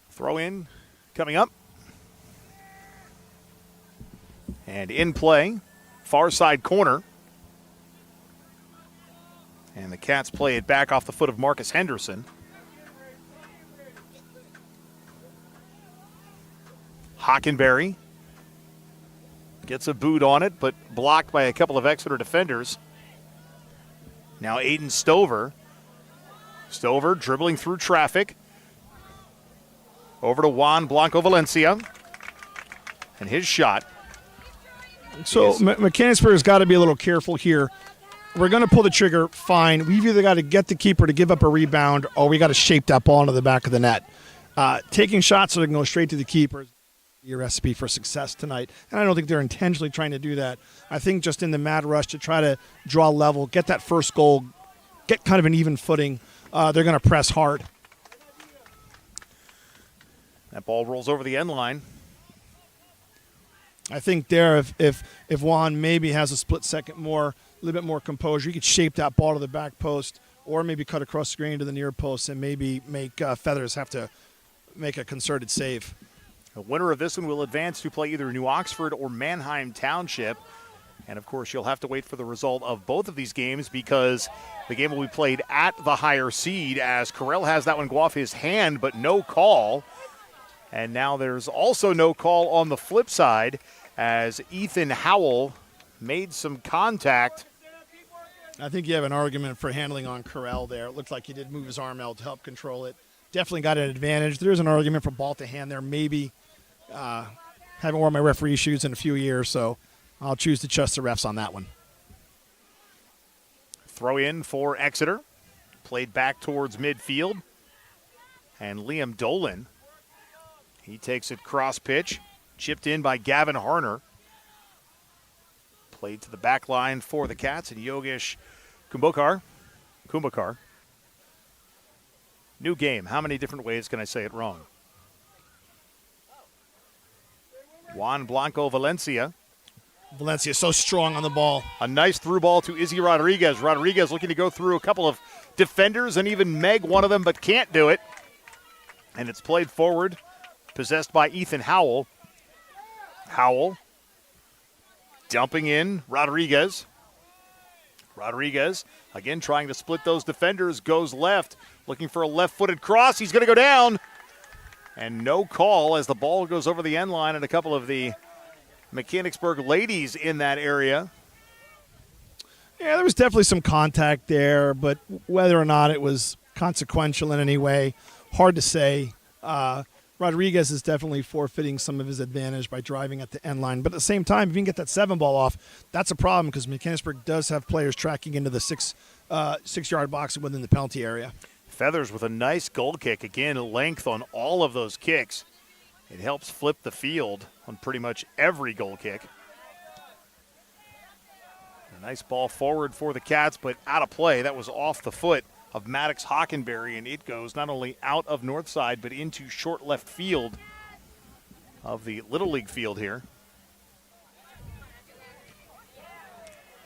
Throw in coming up. And in play, far side corner. And the Cats play it back off the foot of Marcus Henderson. Hockenberry gets a boot on it, but blocked by a couple of Exeter defenders. Now Aiden Stover. Stover dribbling through traffic. Over to Juan Blanco Valencia. And his shot. So Mechanicsburg's got to be a little careful here. We're going to pull the trigger, fine. We've either got to get the keeper to give up a rebound or we got to shape that ball into the back of the net. Taking shots that can go straight to the keeper is your recipe for success tonight. And I don't think they're intentionally trying to do that. I think just in the mad rush to try to draw level, get that first goal, get kind of an even footing, they're going to press hard. That ball rolls over the end line. I think there, if Juan maybe has a split second more, a little bit more composure, he could shape that ball to the back post or maybe cut across the screen to the near post and maybe make Feathers have to make a concerted save. The winner of this one will advance to play either New Oxford or Manheim Township. And, of course, you'll have to wait for the result of both of these games because the game will be played at the higher seed as Carell has that one go off his hand, but no call. And now there's also no call on the flip side as Ethan Howell made some contact. I think you have an argument for handling on Carell there. It looked like he did move his arm out to help control it. Definitely got an advantage. There's an argument for ball to hand there. Maybe haven't worn my referee shoes in a few years, so I'll choose to trust the refs on that one. Throw in for Exeter. Played back towards midfield. And Liam Dolan, he takes it cross pitch. Chipped in by Gavin Harner. Played to the back line for the Cats and Yogesh Kumbhakar. New game. How many different ways can I say it wrong? Juan Blanco Valencia. Valencia so strong on the ball. A nice through ball to Izzy Rodriguez. Rodriguez looking to go through a couple of defenders and even meg one of them, but can't do it. And it's played forward, possessed by Ethan Howell. Howell dumping in Rodriguez. Rodriguez, again, trying to split those defenders, goes left, looking for a left-footed cross. He's going to go down. And no call as the ball goes over the end line and a couple of the Mechanicsburg ladies in that area. Yeah, there was definitely some contact there, but whether or not it was consequential in any way, hard to say. Rodriguez is definitely forfeiting some of his advantage by driving at the end line. But at the same time, if you can get that 7 ball off, that's a problem because Mechanicsburg does have players tracking into the 6-yard box within the penalty area. Feathers with a nice goal kick. Again, length on all of those kicks. It helps flip the field on pretty much every goal kick. A nice ball forward for the Cats, but out of play. That was off the foot of Maddox Hockenberry, and it goes not only out of north side, but into short left field of the Little League field here.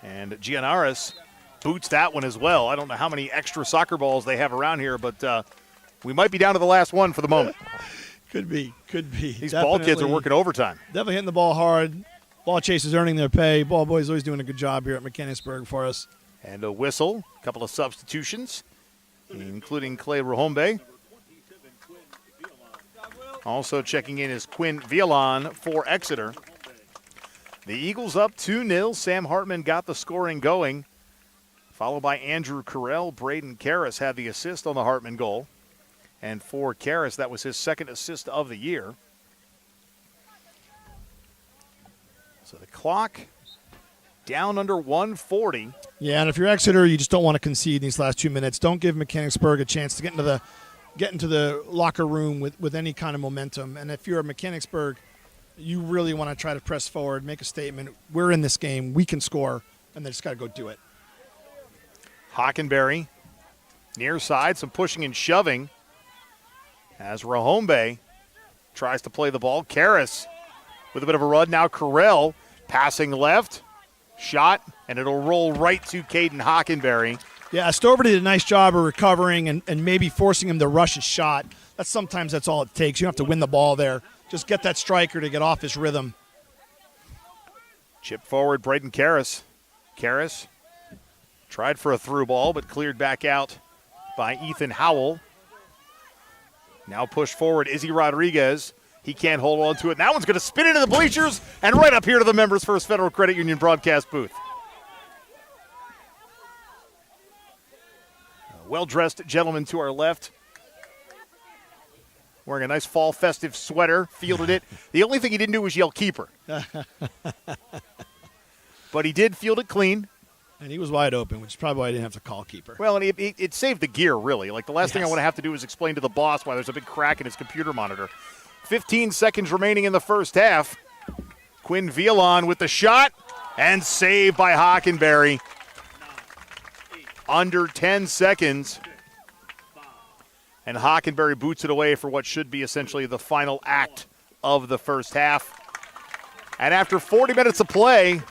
And Gianaris boots that one as well. I don't know how many extra soccer balls they have around here, but we might be down to the last one for the moment. Could be. These ball kids are working overtime. Definitely hitting the ball hard. Ball chasers earning their pay. Ball boys always doing a good job here at Mechanicsburg for us. And a whistle, a couple of substitutions, including Clay Rehombe. Also checking in is Quinn Villalon for Exeter. The Eagles up 2-0. Sam Hartman got the scoring going, followed by Andrew Carell. Braden Karras had the assist on the Hartman goal. And for Karras, that was his second assist of the year. So the clock down under 140. Yeah, and if you're Exeter, you just don't want to concede in these last 2 minutes. Don't give Mechanicsburg a chance to get into the locker room with any kind of momentum. And if you're a Mechanicsburg, you really want to try to press forward, make a statement. We're in this game. We can score, and they just got to go do it. Hockenberry, near side, some pushing and shoving as Rahombe tries to play the ball. Karras with a bit of a run. Now Carell passing left. Shot, and it'll roll right to Caden Hockenberry. Yeah, Stover did a nice job of recovering and maybe forcing him to rush his shot. Sometimes that's all it takes. You don't have to win the ball there. Just get that striker to get off his rhythm. Chip forward, Braden Karras. Karras tried for a through ball, but cleared back out by Ethan Howell. Now push forward, Izzy Rodriguez. He can't hold on to it. That one's going to spin into the bleachers and right up here to the Members First Federal Credit Union broadcast booth. A well-dressed gentleman to our left, wearing a nice fall festive sweater, fielded it. The only thing he didn't do was yell keeper. But he did field it clean. And he was wide open, which is probably why I didn't have to call keeper. Well, and it saved the gear, really. Like, the last thing I want to have to do is explain to the boss why there's a big crack in his computer monitor. 15 seconds remaining in the first half. Quinn Vialon with the shot, and saved by Hockenberry. Under 10 seconds. And Hockenberry boots it away for what should be essentially the final act of the first half. And after 40 minutes of play,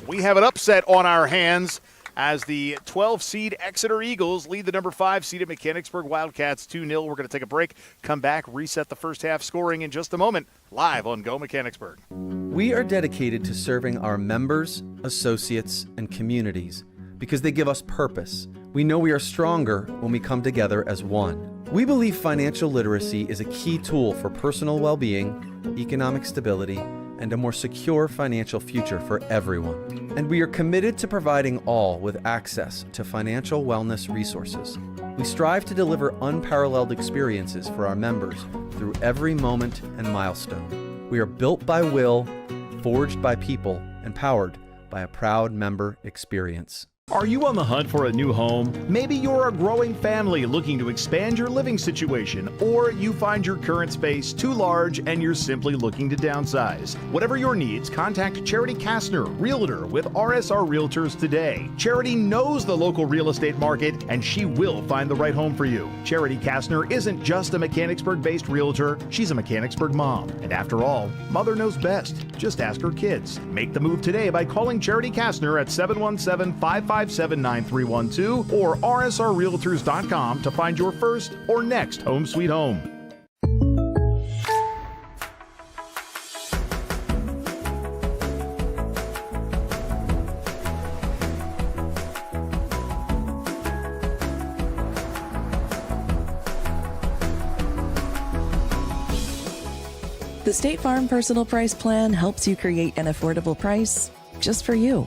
we have an upset on our hands as the 12-seed Exeter Eagles lead the number 5-seeded Mechanicsburg Wildcats 2-0. We're going to take a break, come back, reset the first half scoring in just a moment, live on Go Mechanicsburg. We are dedicated to serving our members, associates, and communities because they give us purpose. We know we are stronger when we come together as one. We believe financial literacy is a key tool for personal well-being, economic stability, and a more secure financial future for everyone. And we are committed to providing all with access to financial wellness resources. We strive to deliver unparalleled experiences for our members through every moment and milestone. We are built by will, forged by people, and powered by a proud member experience. Are you on the hunt for a new home? Maybe you're a growing family looking to expand your living situation, or you find your current space too large and you're simply looking to downsize. Whatever your needs, contact Charity Kastner, Realtor with RSR Realtors today. Charity knows the local real estate market and she will find the right home for you. Charity Kastner isn't just a Mechanicsburg-based realtor, she's a Mechanicsburg mom. And after all, mother knows best. Just ask her kids. Make the move today by calling Charity Kastner at 717-557-9312 or rsrrealtors.com to find your first or next home sweet home. The State Farm Personal Price Plan helps you create an affordable price just for you.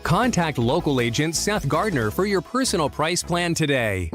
Contact local agent Seth Gardner for your personal price plan today.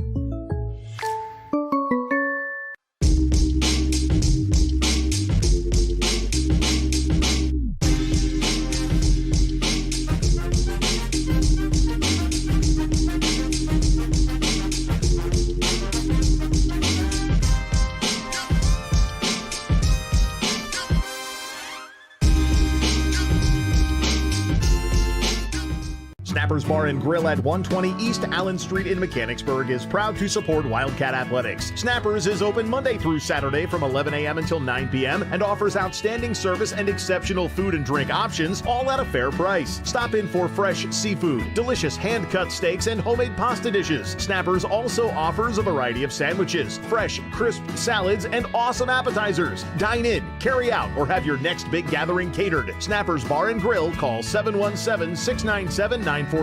Snappers Bar and Grill at 120 East Allen Street in Mechanicsburg is proud to support Wildcat Athletics. Snappers is open Monday through Saturday from 11 a.m. until 9 p.m. and offers outstanding service and exceptional food and drink options, all at a fair price. Stop in for fresh seafood, delicious hand-cut steaks, and homemade pasta dishes. Snappers also offers a variety of sandwiches, fresh, crisp salads, and awesome appetizers. Dine in, carry out, or have your next big gathering catered. Snappers Bar and Grill, call 717-697-9475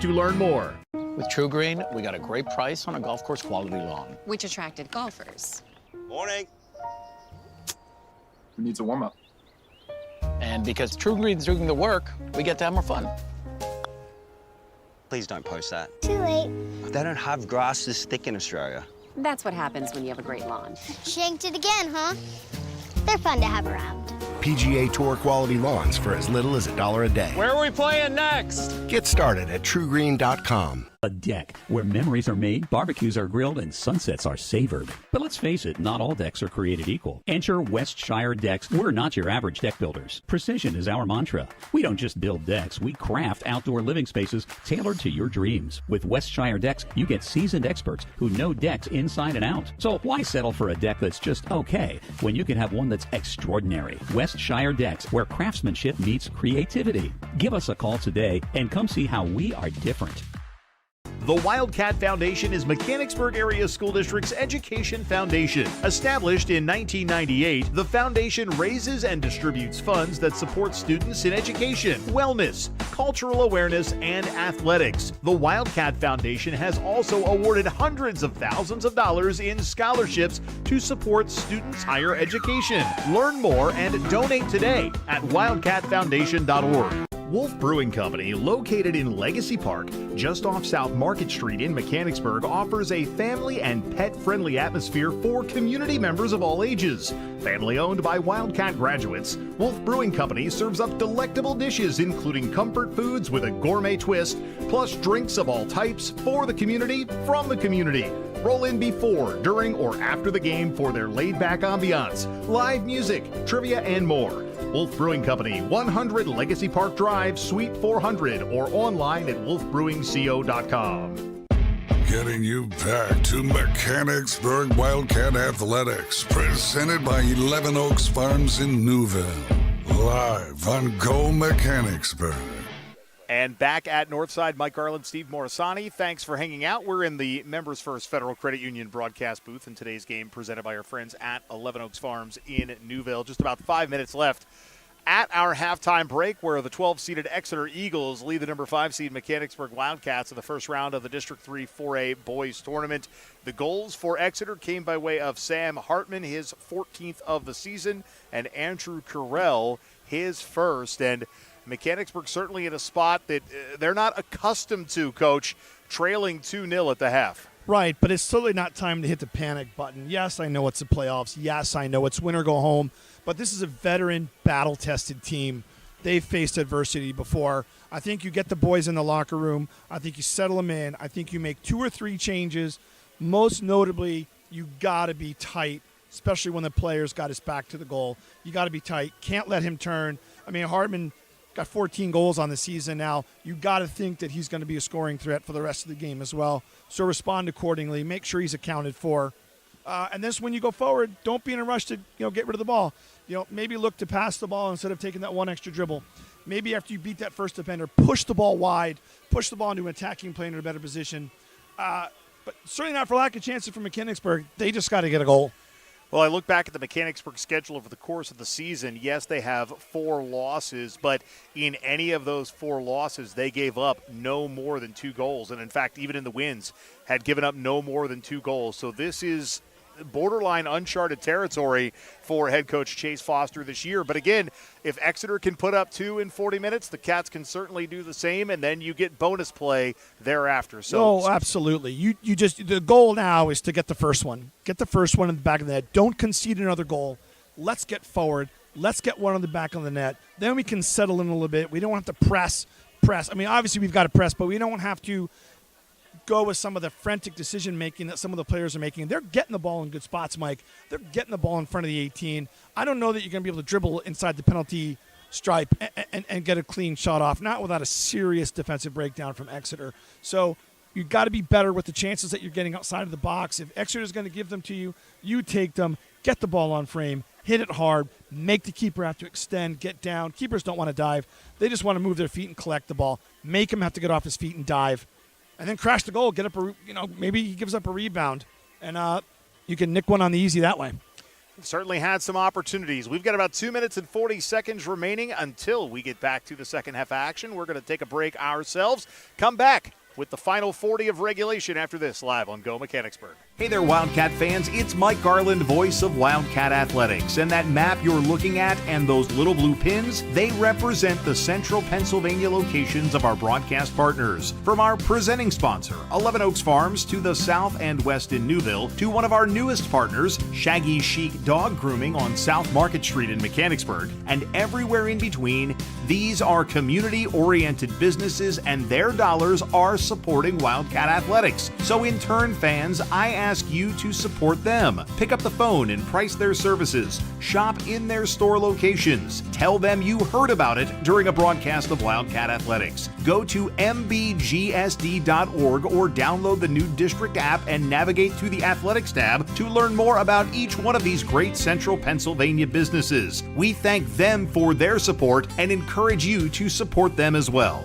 to learn more. With True Green, we got a great price on a golf course quality lawn. Which attracted golfers. Morning. Who needs a warm-up? And because True Green's doing the work, we get to have more fun. Please don't post that. Too late. They don't have grass this thick in Australia. That's what happens when you have a great lawn. Shanked it again, huh? They're fun to have around. PGA Tour quality lawns for as little as $1 a day. Where are we playing next? Get started at TrueGreen.com. A deck where memories are made, barbecues are grilled, and sunsets are savored. But let's face it, not all decks are created equal. Enter Westshire Decks. We're not your average deck builders. Precision is our mantra. We don't just build decks, we craft outdoor living spaces tailored to your dreams. With Westshire Decks, you get seasoned experts who know decks inside and out. So why settle for a deck that's just okay when you can have one that's extraordinary? Westshire Decks, where craftsmanship meets creativity. Give us a call today and come see how we are different. The Wildcat Foundation is Mechanicsburg Area School District's education foundation. Established in 1998, the foundation raises and distributes funds that support students in education, wellness, cultural awareness, and athletics. The Wildcat Foundation has also awarded hundreds of thousands of dollars in scholarships to support students' higher education. Learn more and donate today at wildcatfoundation.org. Wolf Brewing Company, located in Legacy Park, just off South Market Street in Mechanicsburg, offers a family and pet-friendly atmosphere for community members of all ages. Family owned by Wildcat graduates, Wolf Brewing Company serves up delectable dishes including comfort foods with a gourmet twist, plus drinks of all types for the community, from the community. Roll in before, during, or after the game for their laid-back ambiance, live music, trivia, and more. Wolf Brewing Company, 100 Legacy Park Drive, Suite 400, or online at wolfbrewingco.com. Getting you back to Mechanicsburg Wildcat Athletics, presented by 11 Oaks Farms in Newville. Live on Go Mechanicsburg. And back at Northside, Mike Garland, Steve Morisani, thanks for hanging out. We're in the Members First Federal Credit Union broadcast booth in today's game presented by our friends at 11 Oaks Farms in Newville. Just about 5 minutes left at our halftime break, where the 12-seeded Exeter Eagles lead the number 5-seed Mechanicsburg Wildcats in the first round of the District 3 4A Boys Tournament. The goals for Exeter came by way of Sam Hartman, his 14th of the season, and Andrew Carell, his first. And Mechanicsburg certainly in a spot that they're not accustomed to, Coach, trailing 2-0 at the half. Right, but it's certainly not time to hit the panic button. Yes, I know it's the playoffs. Yes, I know it's win or go home. But this is a veteran, battle-tested team. They've faced adversity before. I think you get the boys in the locker room. I think you settle them in. I think you make 2 or 3 changes. Most notably, you got to be tight, especially when the player's got his back to the goal. You got to be tight. Can't let him turn. I mean, Hartman got 14 goals on the season now. You got to think that he's going to be a scoring threat for the rest of the game as well. So respond accordingly. Make sure he's accounted for. And this, when you go forward, don't be in a rush to get rid of the ball. Maybe look to pass the ball instead of taking that one extra dribble. Maybe after you beat that first defender, push the ball wide, push the ball into an attacking play in a better position. But certainly not for lack of chances for Mechanicsburg. They just got to get a goal. Well, I look back at the Mechanicsburg schedule over the course of the season. Yes, they have 4 losses, but in any of those 4 losses, they gave up no more than 2 goals. And, in fact, even in the wins, had given up no more than 2 goals. So this is borderline uncharted territory for head coach Chase Foster this year. But again, if Exeter can put up 2 in 40 minutes, the Cats can certainly do the same, and then you get bonus play thereafter. So, absolutely. You just, the goal now is to get the first one. Get the first one in the back of the net. Don't concede another goal. Let's get forward. Let's get one on the back of the net. Then we can settle in a little bit. We don't have to press. I mean, obviously we've got to press, but we don't have to go with some of the frantic decision-making that some of the players are making. They're getting the ball in good spots, Mike. They're getting the ball in front of the 18. I don't know that you're going to be able to dribble inside the penalty stripe and get a clean shot off, not without a serious defensive breakdown from Exeter. So you've got to be better with the chances that you're getting outside of the box. If Exeter is going to give them to you, you take them, get the ball on frame, hit it hard, make the keeper have to extend, get down. Keepers don't want to dive. They just want to move their feet and collect the ball. Make him have to get off his feet and dive. And then crash the goal, get up maybe he gives up a rebound, and you can nick one on the easy that way. Certainly had some opportunities. We've got about 2 minutes and 40 seconds remaining until we get back to the second half action. We're going to take a break ourselves. Come back with the final 40 of regulation after this, live on Go Mechanicsburg. Hey there, Wildcat fans. It's Mike Garland, voice of Wildcat Athletics. And that map you're looking at and those little blue pins, they represent the central Pennsylvania locations of our broadcast partners. From our presenting sponsor, 11 Oaks Farms, to the south and west in Newville, to one of our newest partners, Shaggy Chic Dog Grooming on South Market Street in Mechanicsburg, and everywhere in between, these are community-oriented businesses and their dollars are supporting Wildcat Athletics. So in turn, fans, I ask you to support them. Pick up the phone and price their services. Shop in their store locations. Tell them you heard about it during a broadcast of Wildcat Athletics. Go to mbgsd.org or download the new district app and navigate to the Athletics tab to learn more about each one of these great central Pennsylvania businesses. We thank them for their support and encourage you to support them as well.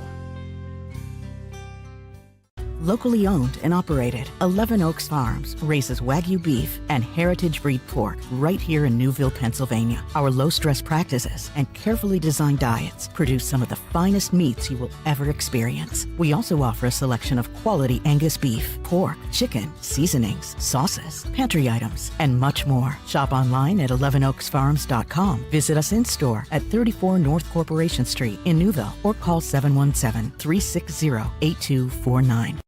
Locally owned and operated, 11 Oaks Farms raises Wagyu beef and heritage breed pork right here in Newville, Pennsylvania. Our low-stress practices and carefully designed diets produce some of the finest meats you will ever experience. We also offer a selection of quality Angus beef, pork, chicken, seasonings, sauces, pantry items, and much more. Shop online at 11oaksfarms.com. Visit us in-store at 34 North Corporation Street in Newville or call 717-360-8249.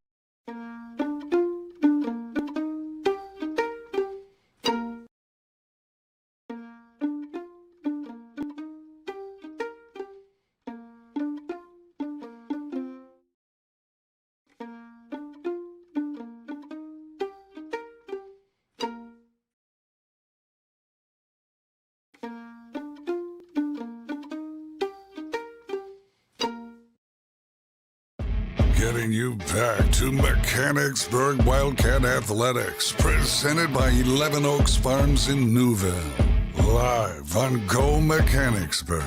Getting you back to Mechanicsburg Wildcat Athletics, presented by 11 Oaks Farms in Newville. Live on Go Mechanicsburg.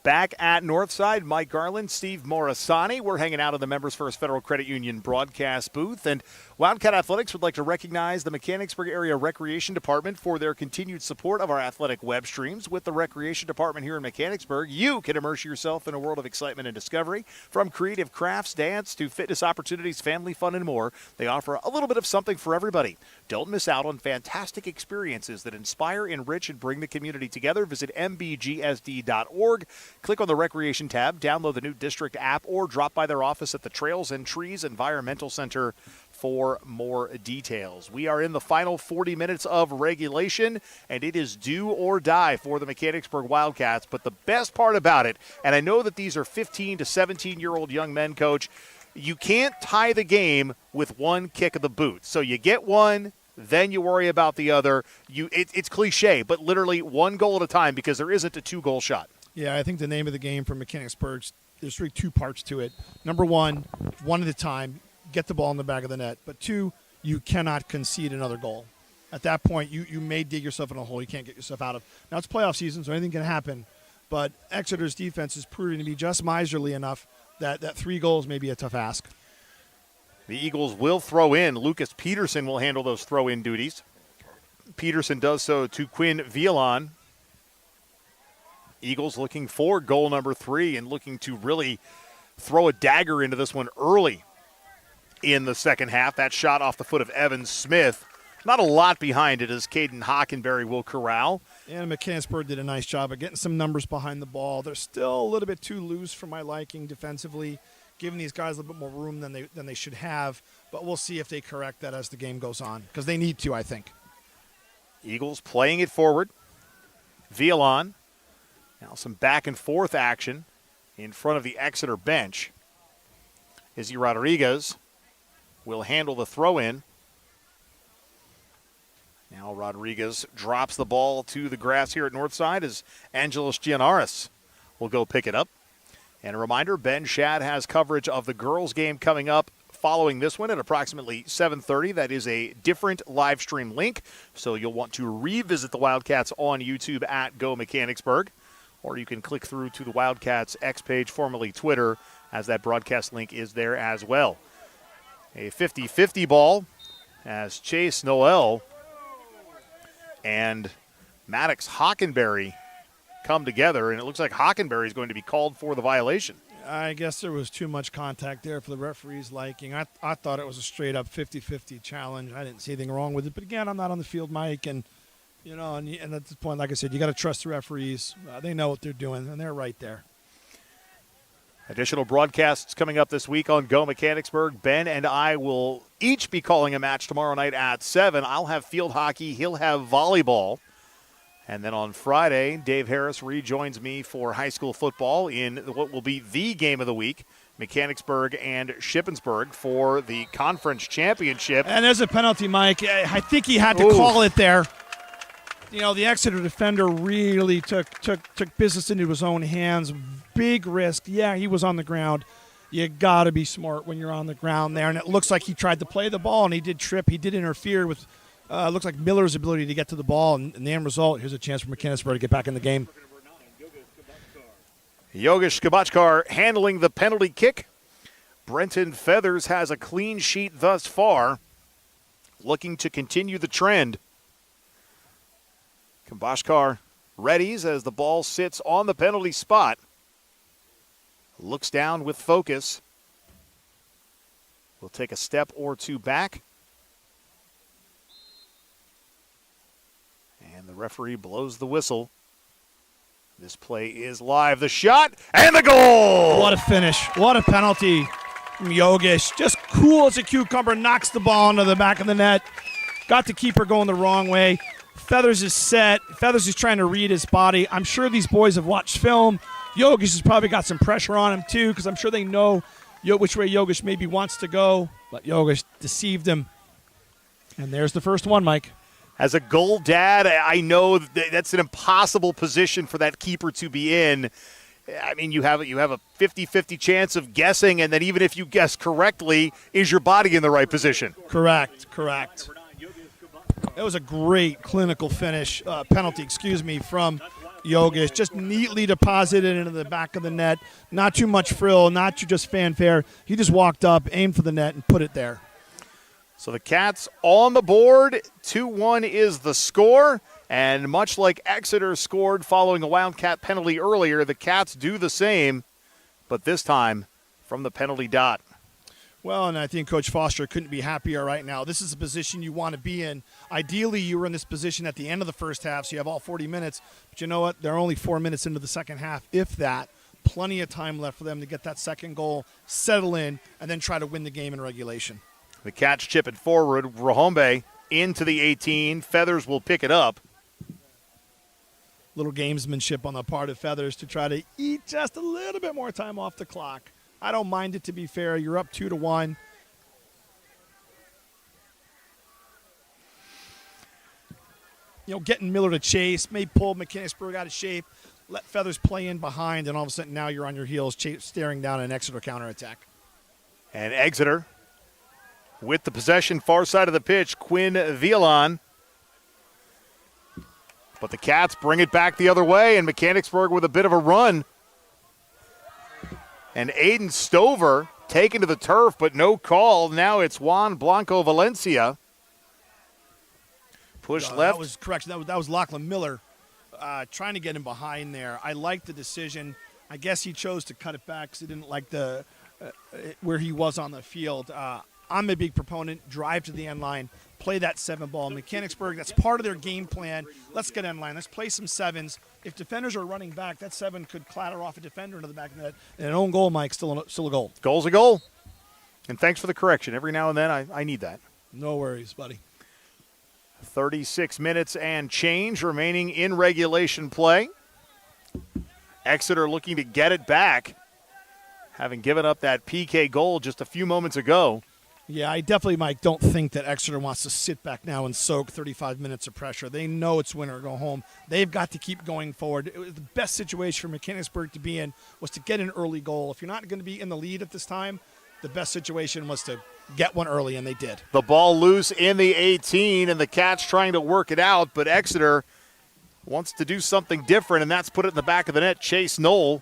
Back at Northside, Mike Garland, Steve Morisani. We're hanging out in the Members First Federal Credit Union broadcast booth, and Wildcat Athletics would like to recognize the Mechanicsburg Area Recreation Department for their continued support of our athletic web streams. With the Recreation Department here in Mechanicsburg, you can immerse yourself in a world of excitement and discovery. From creative crafts, dance, to fitness opportunities, family fun, and more, they offer a little bit of something for everybody. Don't miss out on fantastic experiences that inspire, enrich, and bring the community together. Visit mbgsd.org. Click on the Recreation tab, download the new district app, or drop by their office at the Trails and Trees Environmental Center for more details. We are in the final 40 minutes of regulation, and it is do or die for the Mechanicsburg Wildcats. But the best part about it, and I know that these are 15 to 17-year-old young men, Coach, you can't tie the game with one kick of the boot. So you get one, then you worry about the other. It's cliche, but literally one goal at a time, because there isn't a two-goal shot. Yeah, I think the name of the game for Mechanicsburg, there's really two parts to it. Number one at a time, get the ball in the back of the net. But two, you cannot concede another goal. At that point, you may dig yourself in a hole you can't get yourself out of. Now, it's playoff season, so anything can happen. But Exeter's defense is proving to be just miserly enough that 3 goals may be a tough ask. The Eagles will throw in. Lucas Peterson will handle those throw-in duties. Peterson does so to Quinn Vielon. Eagles looking for goal number 3 and looking to really throw a dagger into this one early in the second half. That shot off the foot of Evan Smith. Not a lot behind it as Caden Hockenberry will corral. And Mechanicsburg did a nice job of getting some numbers behind the ball. They're still a little bit too loose for my liking defensively, giving these guys a little bit more room than they should have. But we'll see if they correct that as the game goes on, because they need to, I think. Eagles playing it forward. Vielon. Now some back and forth action in front of the Exeter bench. Izzy Rodriguez will handle the throw-in. Now Rodriguez drops the ball to the grass here at Northside as Angelos Gianaris will go pick it up. And a reminder, Ben Shad has coverage of the girls' game coming up following this one at approximately 7:30. That is a different live stream link, so you'll want to revisit the Wildcats on YouTube at Go Mechanicsburg. Or you can click through to the Wildcats X page, formerly Twitter, as that broadcast link is there as well. A 50-50 ball as Chase Noel and Maddox Hockenberry come together, and it looks like Hockenberry is going to be called for the violation. I guess there was too much contact there for the referee's liking. I thought it was a straight-up 50-50 challenge. I didn't see anything wrong with it. But, again, I'm not on the field, Mike. And at this point, like I said, you got to trust the referees. They know what they're doing, and they're right there. Additional broadcasts coming up this week on Go Mechanicsburg. Ben and I will each be calling a match tomorrow night at 7. I'll have field hockey. He'll have volleyball. And then on Friday, Dave Harris rejoins me for high school football in what will be the game of the week, Mechanicsburg and Shippensburg for the conference championship. And there's a penalty, Mike. I think he had to call it there. The Exeter defender really took business into his own hands. Big risk. Yeah, he was on the ground. You got to be smart when you're on the ground there. And it looks like he tried to play the ball, and he did trip. He did interfere with looks like Miller's ability to get to the ball, and the end result, here's a chance for Mechanicsburg to get back in the game. Yogesh Skabachkar handling the penalty kick. Brenton Feathers has a clean sheet thus far, looking to continue the trend. Skabachkar readies as the ball sits on the penalty spot. Looks down with focus. Will take a step or two back. And the referee blows the whistle. This play is live. The shot and the goal! What a finish. What a penalty from Yogesh. Just cool as a cucumber, knocks the ball into the back of the net. Got the keeper going the wrong way. Feathers is set. Feathers is trying to read his body. I'm sure these boys have watched film. Yogesh has probably got some pressure on him too, because I'm sure they know which way Yogesh maybe wants to go. But Yogesh deceived him. And there's the first one, Mike. As a goal dad, I know that's an impossible position for that keeper to be in. I mean, you have a 50-50 chance of guessing, and then even if you guess correctly, is your body in the right position? Correct. That was a great clinical penalty from Yogesh. Just neatly deposited into the back of the net. Not too much frill, not too just fanfare. He just walked up, aimed for the net, and put it there. So the Cats on the board. 2-1 is the score. And much like Exeter scored following a Wildcat penalty earlier, the Cats do the same, but this time from the penalty dot. Well, and I think Coach Foster couldn't be happier right now. This is a position you want to be in. Ideally, you were in this position at the end of the first half, so you have all 40 minutes. But you know what? They're only 4 minutes into the second half, if that. Plenty of time left for them to get that second goal, settle in, and then try to win the game in regulation. The Cats chip it forward. Rahombe into the 18. Feathers will pick it up. Little gamesmanship on the part of Feathers to try to eat just a little bit more time off the clock. I don't mind it, to be fair. You're up 2-1. Getting Miller to chase, may pull Mechanicsburg out of shape, let Feathers play in behind, and all of a sudden now you're on your heels staring down an Exeter counterattack. And Exeter with the possession, far side of the pitch, Quinn Vialon. But the Cats bring it back the other way, and Mechanicsburg with a bit of a run. And Aiden Stover taken to the turf, but no call. Now it's Juan Blanco Valencia. Push left. That was correct. That was Lachlan Miller trying to get him behind there. I like the decision. I guess he chose to cut it back because he didn't like the where he was on the field. I'm a big proponent. Drive to the end line. Play that 7-ball. Mechanicsburg, that's part of their game plan. Let's get end line. Let's play some 7s. If defenders are running back, that 7 could clatter off a defender into the back of the net. And an own goal, Mike, still a goal. Goal's a goal. And thanks for the correction. Every now and then I need that. No worries, buddy. 36 minutes and change remaining in regulation play. Exeter looking to get it back, having given up that PK goal just a few moments ago. Yeah, I definitely, Mike, don't think that Exeter wants to sit back now and soak 35 minutes of pressure. They know it's win or go home. They've got to keep going forward. It was the best situation for Mechanicsburg to be in was to get an early goal. If you're not going to be in the lead at this time, the best situation was to get one early, and they did. The ball loose in the 18, and the Cats trying to work it out, but Exeter wants to do something different, and that's put it in the back of the net. Chase Knoll.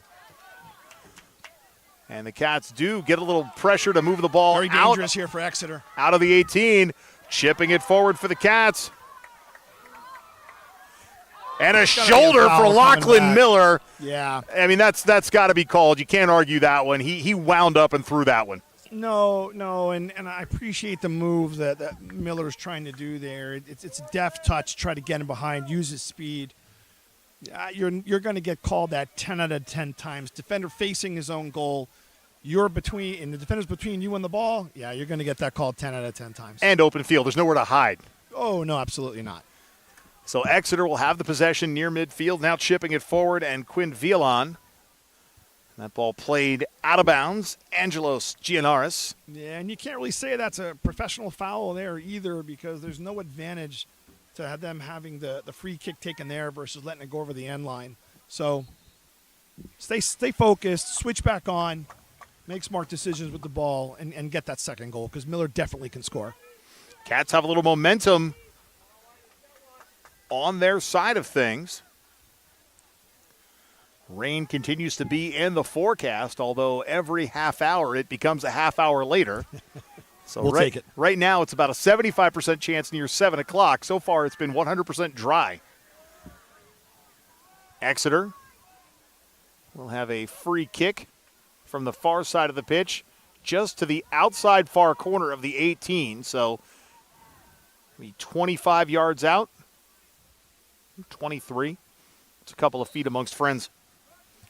And the Cats do get a little pressure to move the ball very dangerous here for Exeter. Out of the 18, chipping it forward for the Cats. And a shoulder for Lachlan Miller. Yeah. I mean, that's got to be called. You can't argue that one. He wound up and threw that one. No, and I appreciate the move that Miller's trying to do there. It's a deft touch, try to get him behind, use his speed. You're going to get called that 10 out of 10 times. Defender facing his own goal. And the defender's between you and the ball. Yeah, you're going to get that called 10 out of 10 times. And open field. There's nowhere to hide. Oh, no, absolutely not. So Exeter will have the possession near midfield, now chipping it forward, and Quinn Villan. That ball played out of bounds. Angelos Gianaris. Yeah, and you can't really say that's a professional foul there either, because there's no advantage to have them having the free kick taken there versus letting it go over the end line. So stay focused, switch back on, make smart decisions with the ball, and get that second goal, because Miller definitely can score. Cats have a little momentum on their side of things. Rain continues to be in the forecast, although every half hour it becomes a half hour later. So we'll take it. Right now it's about a 75% chance near 7 o'clock. So far it's been 100% dry. Exeter will have a free kick from the far side of the pitch, just to the outside far corner of the 18. So maybe 25 yards out. 23. It's a couple of feet amongst friends.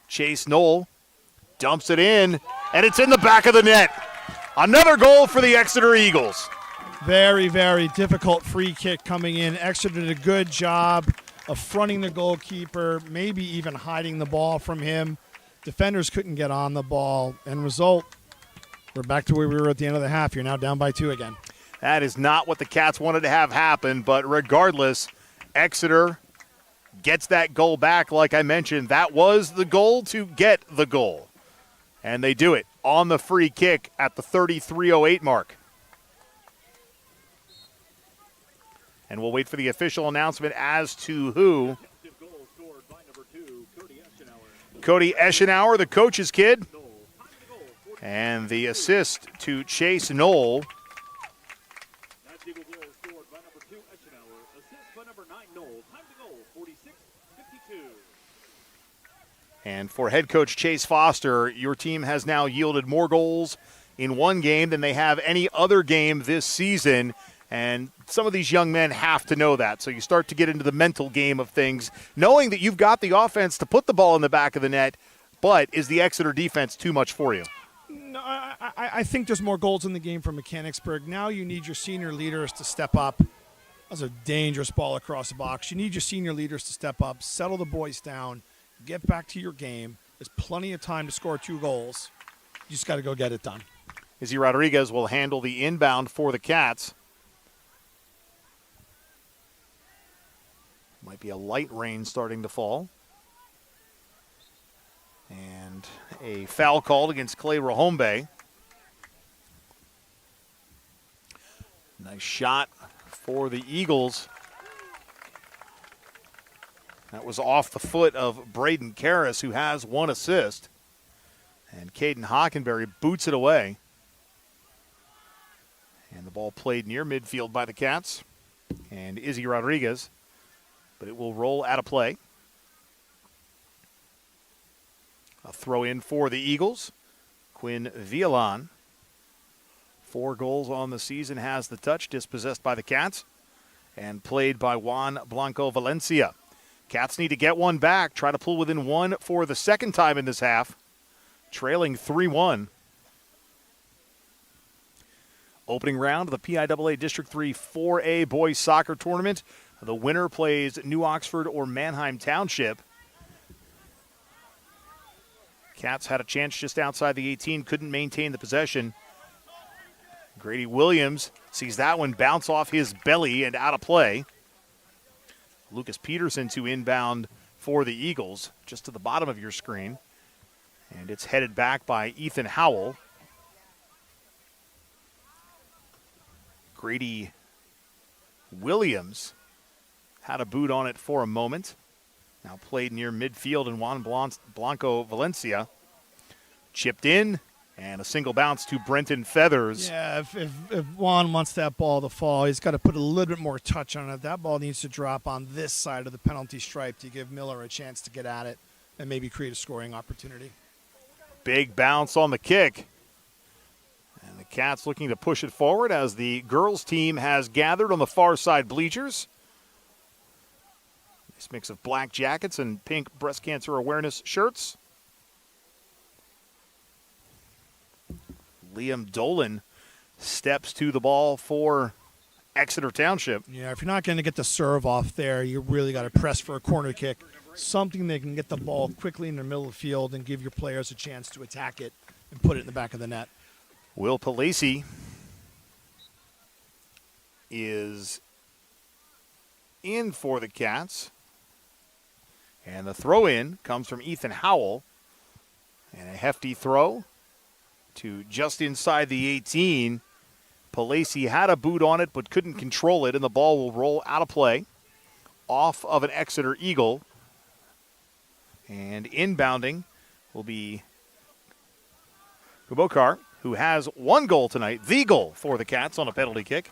Chase Knoll dumps it in, and it's in the back of the net. Another goal for the Exeter Eagles. Very, very difficult free kick coming in. Exeter did a good job of fronting the goalkeeper, maybe even hiding the ball from him. Defenders couldn't get on the ball. End result, we're back to where we were at the end of the half. You're now down by 2 again. That is not what the Cats wanted to have happen, but regardless, Exeter gets that goal back. Like I mentioned, that was the goal to get the goal. And they do it on the free kick at the 33:08 mark. And we'll wait for the official announcement as to who. Cody Eschenauer, the coach's kid. And the assist to Chase Knoll. And for head coach Chase Foster, your team has now yielded more goals in one game than they have any other game this season. And some of these young men have to know that. So you start to get into the mental game of things, knowing that you've got the offense to put the ball in the back of the net, but is the Exeter defense too much for you? No, I think there's more goals in the game for Mechanicsburg. Now you need your senior leaders to step up. That's a dangerous ball across the box. You need your senior leaders to step up, settle the boys down, get back to your game. There's plenty of time to score 2 goals. You just got to go get it done. Izzy Rodriguez will handle the inbound for the Cats. Might be a light rain starting to fall. And a foul called against Clay Rahombe. Nice shot for the Eagles. That was off the foot of Braden Karras, who has 1 assist. And Caden Hockenberry boots it away. And the ball played near midfield by the Cats. And Izzy Rodriguez. But it will roll out of play. A throw in for the Eagles. Quinn Villan. 4 goals on the season, has the touch, dispossessed by the Cats. And played by Juan Blanco Valencia. Cats need to get one back, try to pull within 1 for the second time in this half. Trailing 3-1. Opening round of the PIAA District 3 4A Boys Soccer Tournament. The winner plays New Oxford or Manheim Township. Cats had a chance just outside the 18, couldn't maintain the possession. Grady Williams sees that one bounce off his belly and out of play. Lucas Peterson to inbound for the Eagles, just to the bottom of your screen. And it's headed back by Ethan Howell. Grady Williams had a boot on it for a moment. Now played near midfield, and Juan Blanco Valencia chipped in, And a single bounce to Brenton Feathers. Yeah, if Juan wants that ball to fall, he's got to put a little bit more touch on it. That ball needs to drop on this side of the penalty stripe to give Miller a chance to get at it and maybe create a scoring opportunity. Big bounce on the kick. And the Cats looking to push it forward as the girls' team has gathered on the far side bleachers. Nice mix of black jackets and pink breast cancer awareness shirts. Liam Dolan steps to the ball for Exeter Township. Yeah, if you're not going to get the serve off there, you really got to press for a corner kick, something that can get the ball quickly in the middle of the field and give your players a chance to attack it and put it in the back of the net. Will Palisi is in for the Cats. And the throw-in comes from Ethan Howell. And a hefty throw to just inside the 18. Palasi had a boot on it but couldn't control it, and the ball will roll out of play off of an Exeter Eagle. And inbounding will be Kubokar, who has one goal tonight, the goal for the Cats on a penalty kick.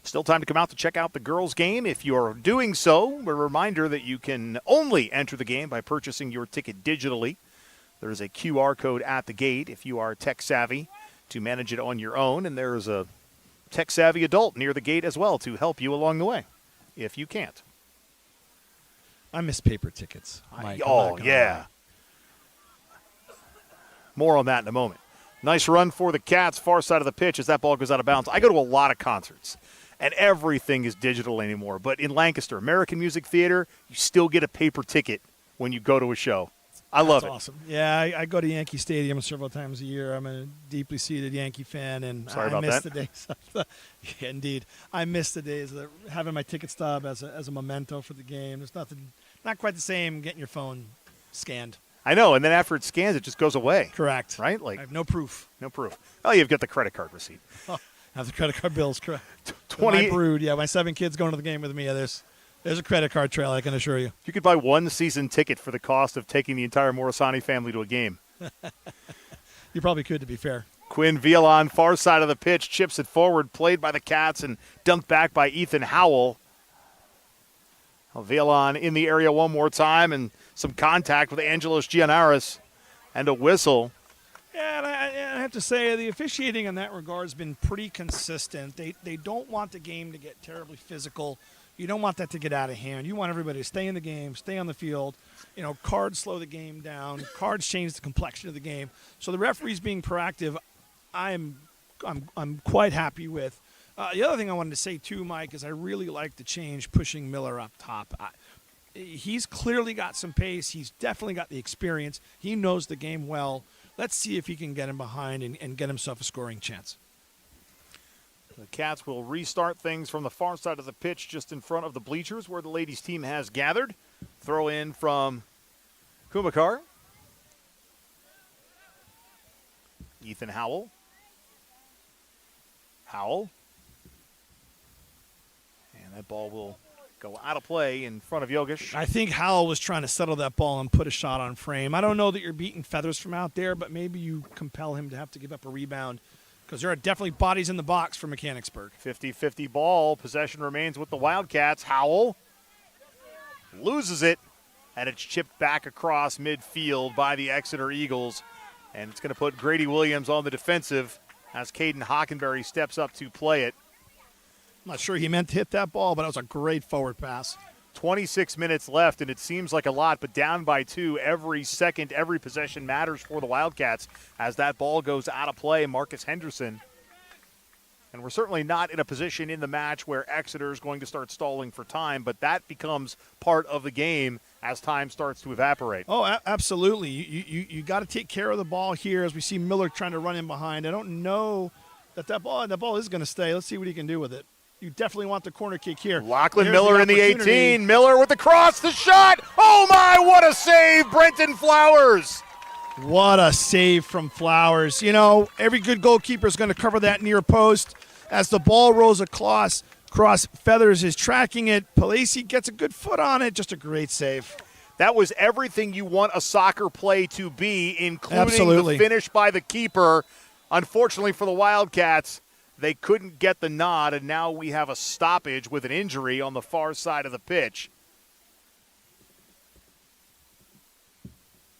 Still time to come out to check out the girls' game. If you're doing so, a reminder that you can only enter the game by purchasing your ticket digitally. There's a QR code at the gate if you are tech-savvy to manage it on your own, and there's a tech-savvy adult near the gate as well to help you along the way, if you can't. I miss paper tickets, Mike. Oh, yeah. More on that in a moment. Nice run for the Cats, far side of the pitch as that ball goes out of bounds. I go to a lot of concerts, and everything is digital anymore. But in Lancaster, American Music Theater, you still get a paper ticket when you go to a show. I love it. That's awesome. Yeah, I go to Yankee Stadium several times a year. I'm a deeply seated Yankee fan, and I miss the days. Yeah, indeed, I miss the days of having my ticket stub as a memento for the game. There's not quite the same getting your phone scanned. I know, and then after it scans, it just goes away. Correct. Right? Like I have no proof. No proof. Oh, you've got the credit card receipt. Oh, I have the credit card bills. Correct. 20. My brood. Yeah, my 7 kids going to the game with me. Yeah, there's a credit card trail, I can assure you. You could buy one season ticket for the cost of taking the entire Morisani family to a game. You probably could, to be fair. Quinn Vielon, far side of the pitch, chips it forward, played by the Cats and dumped back by Ethan Howell. Vielon in the area one more time and some contact with Angelos Gianaris and a whistle. Yeah, and I have to say the officiating in that regard has been pretty consistent. They don't want the game to get terribly physical. You don't want that to get out of hand. You want everybody to stay in the game, stay on the field. You know, cards slow the game down. Cards change the complexion of the game. So the referees being proactive, I'm quite happy with. The other thing I wanted to say too, Mike, is I really like the change pushing Miller up top. He's clearly got some pace. He's definitely got the experience. He knows the game well. Let's see if he can get him behind and get himself a scoring chance. The Cats will restart things from the far side of the pitch just in front of the bleachers where the ladies' team has gathered. Throw in from Kumakar. Ethan Howell. Howell. And that ball will go out of play in front of Yogesh. I think Howell was trying to settle that ball and put a shot on frame. I don't know that you're beating Feathers from out there, but maybe you compel him to have to give up a rebound because there are definitely bodies in the box for Mechanicsburg. 50-50 ball. Possession remains with the Wildcats. Howell loses it, and it's chipped back across midfield by the Exeter Eagles. And it's going to put Grady Williams on the defensive as Caden Hockenberry steps up to play it. I'm not sure he meant to hit that ball, but it was a great forward pass. 26 minutes left, and it seems like a lot, but down by 2 every second, every possession matters for the Wildcats as that ball goes out of play. Marcus Henderson. And we're certainly not in a position in the match where Exeter is going to start stalling for time, but that becomes part of the game as time starts to evaporate. Oh, absolutely. You got to take care of the ball here as we see Miller trying to run in behind. I don't know that ball is going to stay. Let's see what he can do with it. You definitely want the corner kick here. Lachlan Miller in the 18. Miller with the cross, the shot. Oh, my, what a save, Brenton Flowers. What a save from Flowers. You know, every good goalkeeper is going to cover that near post. As the ball rolls across, Feathers is tracking it. Palasi gets a good foot on it. Just a great save. That was everything you want a soccer play to be, including Absolutely. the finish by the keeper. Unfortunately for the Wildcats, they couldn't get the nod, and now we have a stoppage with an injury on the far side of the pitch.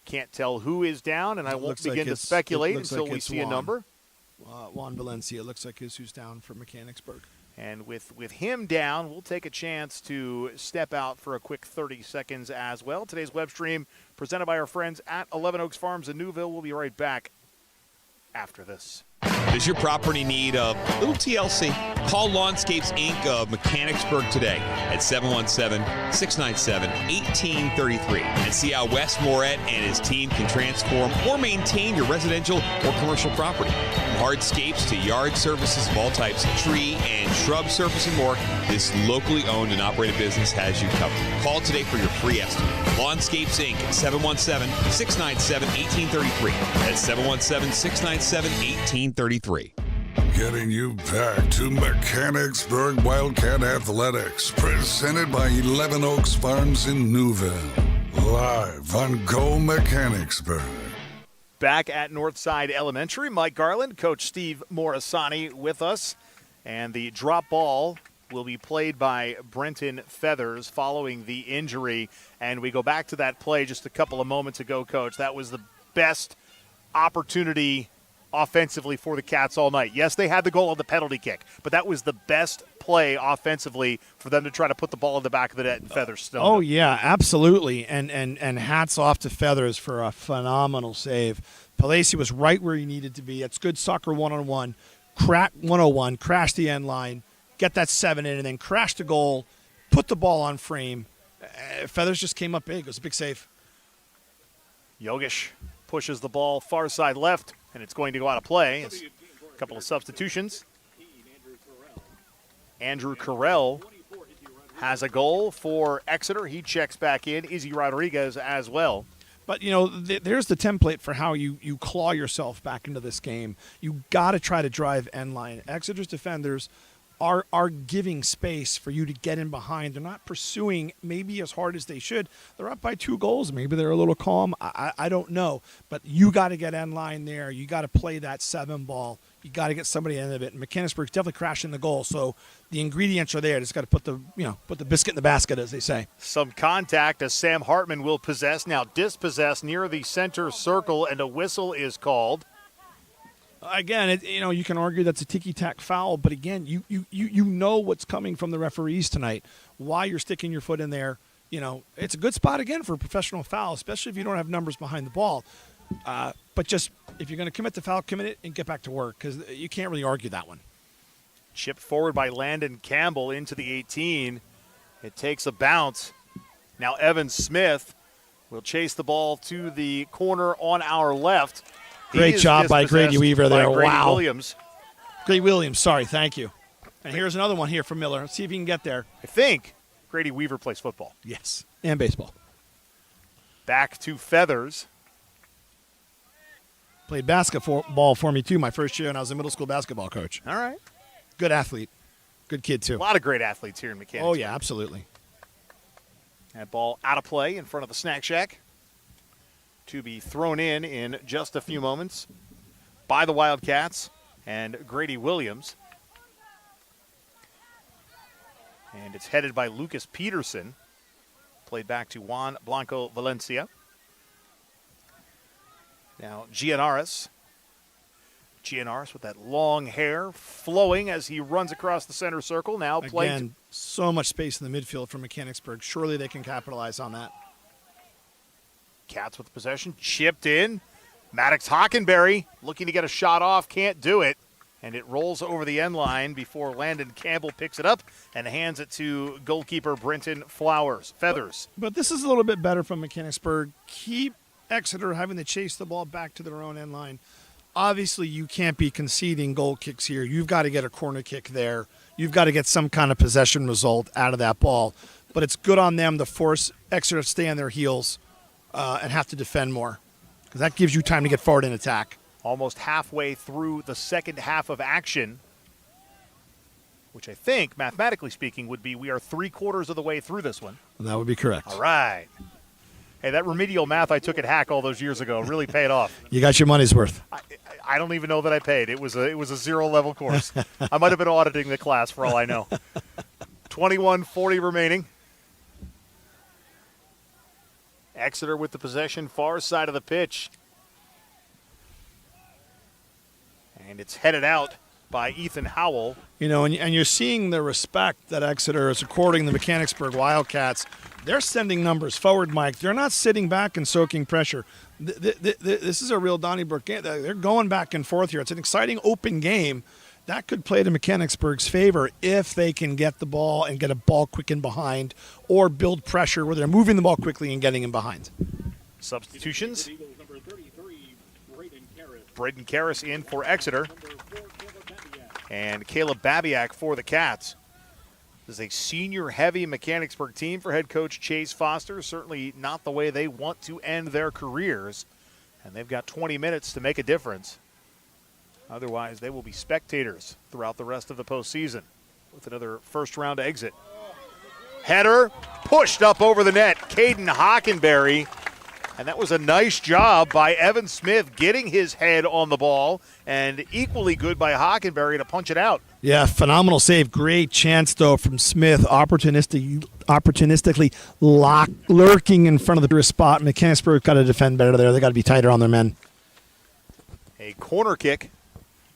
Can't tell who is down, and I won't begin to speculate until we see a number. Juan Valencia looks like is who's down for Mechanicsburg. And with him down, we'll take a chance to step out for a quick 30 seconds as well. Today's web stream presented by our friends at 11 Oaks Farms in Newville. We'll be right back after this. Does your property need a little TLC? Call Lawnscapes Inc. of Mechanicsburg today at 717-697-1833 and see how Wes Moret and his team can transform or maintain your residential or commercial property. From hardscapes to yard services of all types, tree and shrub surface and more, this locally owned and operated business has you covered. Call today for your free estimate. Lawnscapes Inc. at 717-697-1833. That's 717-697-1833. Getting you back to Mechanicsburg Wildcat Athletics, presented by 11 Oaks Farms in Newville. Live on Go Mechanicsburg. Back at Northside Elementary, Mike Garland, Coach Steve Morisani with us. And the drop ball will be played by Brenton Feathers following the injury. And we go back to that play just a couple of moments ago, Coach. That was the best opportunity offensively for the Cats all night. Yes, they had the goal on the penalty kick, but that was the best play offensively for them to try to put the ball in the back of the net and Feathers still. Oh, yeah, absolutely. And hats off to Feathers for a phenomenal save. Palesi was right where he needed to be. It's good soccer one-on-one. Crack 101, crash the end line, get that 7 in, and then crash the goal, put the ball on frame. Feathers just came up big. It was a big save. Yogesh pushes the ball far side left, and it's going to go out of play. It's a couple of substitutions. Andrew Carell has a goal for Exeter. He checks back in. Izzy Rodriguez as well. But, you know, there's the template for how you claw yourself back into this game. You got to try to drive end line. Exeter's defenders are giving space for you to get in behind. They're not pursuing maybe as hard as they should. They're up by 2 goals. Maybe they're a little calm. I don't know. But you got to get end line there. You got to play that 7 ball. You got to get somebody in of it. And Mechanicsburg's definitely crashing the goal. So the ingredients are there. Just got to put the biscuit in the basket, as they say. Some contact as Sam Hartman will possess, now dispossess near the center circle, and a whistle is called. Again, you can argue that's a ticky-tack foul, but again, you know what's coming from the referees tonight. Why you're sticking your foot in there, it's a good spot again for a professional foul, especially if you don't have numbers behind the ball. But just if you're going to commit the foul, commit it and get back to work because you can't really argue that one. Chipped forward by Landon Campbell into the 18. It takes a bounce. Now Evan Smith will chase the ball to the corner on our left. Great job by Grady Weaver there. Wow. Williams. Grady Williams, sorry, thank you. And here's another one here from Miller. Let's see if he can get there. I think Grady Weaver plays football. Yes, and baseball. Back to Feathers. Played basketball for me, too, my first year, and I was a middle school basketball coach. All right. Good athlete. Good kid, too. A lot of great athletes here in Mechanicsburg. Oh, yeah, absolutely. That ball out of play in front of the snack shack. To be thrown in just a few moments by the Wildcats and Grady Williams. And it's headed by Lucas Peterson. Played back to Juan Blanco Valencia. Now Gianaris with that long hair flowing as he runs across the center circle. Now playing. Again, so much space in the midfield for Mechanicsburg. Surely they can capitalize on that. Cats with the possession, chipped in. Maddox Hockenberry looking to get a shot off, can't do it. And it rolls over the end line before Landon Campbell picks it up and hands it to goalkeeper Brenton Feathers. But this is a little bit better from Mechanicsburg. Keep Exeter having to chase the ball back to their own end line. Obviously, you can't be conceding goal kicks here. You've got to get a corner kick there. You've got to get some kind of possession result out of that ball. But it's good on them to force Exeter to stay on their heels and have to defend more because that gives you time to get forward and attack. Almost halfway through the second half of action, which I think, mathematically speaking, would be we are 3/4 of the way through this one. That would be correct. All right. Hey, that remedial math I took at Hack all those years ago really paid off. You got your money's worth. I don't even know that I paid. It was a zero-level course. I might have been auditing the class for all I know. 21:40 remaining. Exeter with the possession, far side of the pitch. And it's headed out by Ethan Howell. You know, and you're seeing the respect that Exeter is according the Mechanicsburg Wildcats. They're sending numbers forward, Mike. They're not sitting back and soaking pressure. This is a real Donnybrook game. They're going back and forth here. It's an exciting open game. That could play to Mechanicsburg's favor if they can get the ball and get a ball quick in behind or build pressure where they're moving the ball quickly and getting in behind. Substitutions. Braden Karras in for Exeter. And Caleb Babiak for the Cats. This is a senior-heavy Mechanicsburg team for head coach Chase Foster. Certainly not the way they want to end their careers. And they've got 20 minutes to make a difference. Otherwise, they will be spectators throughout the rest of the postseason with another first-round exit. Header pushed up over the net. Caden Hockenberry. And that was a nice job by Evan Smith getting his head on the ball, and equally good by Hockenberry to punch it out. Yeah, phenomenal save. Great chance, though, from Smith, opportunistically lurking in front of the spot. Mechanicsburg got to defend better there. They got to be tighter on their men. A corner kick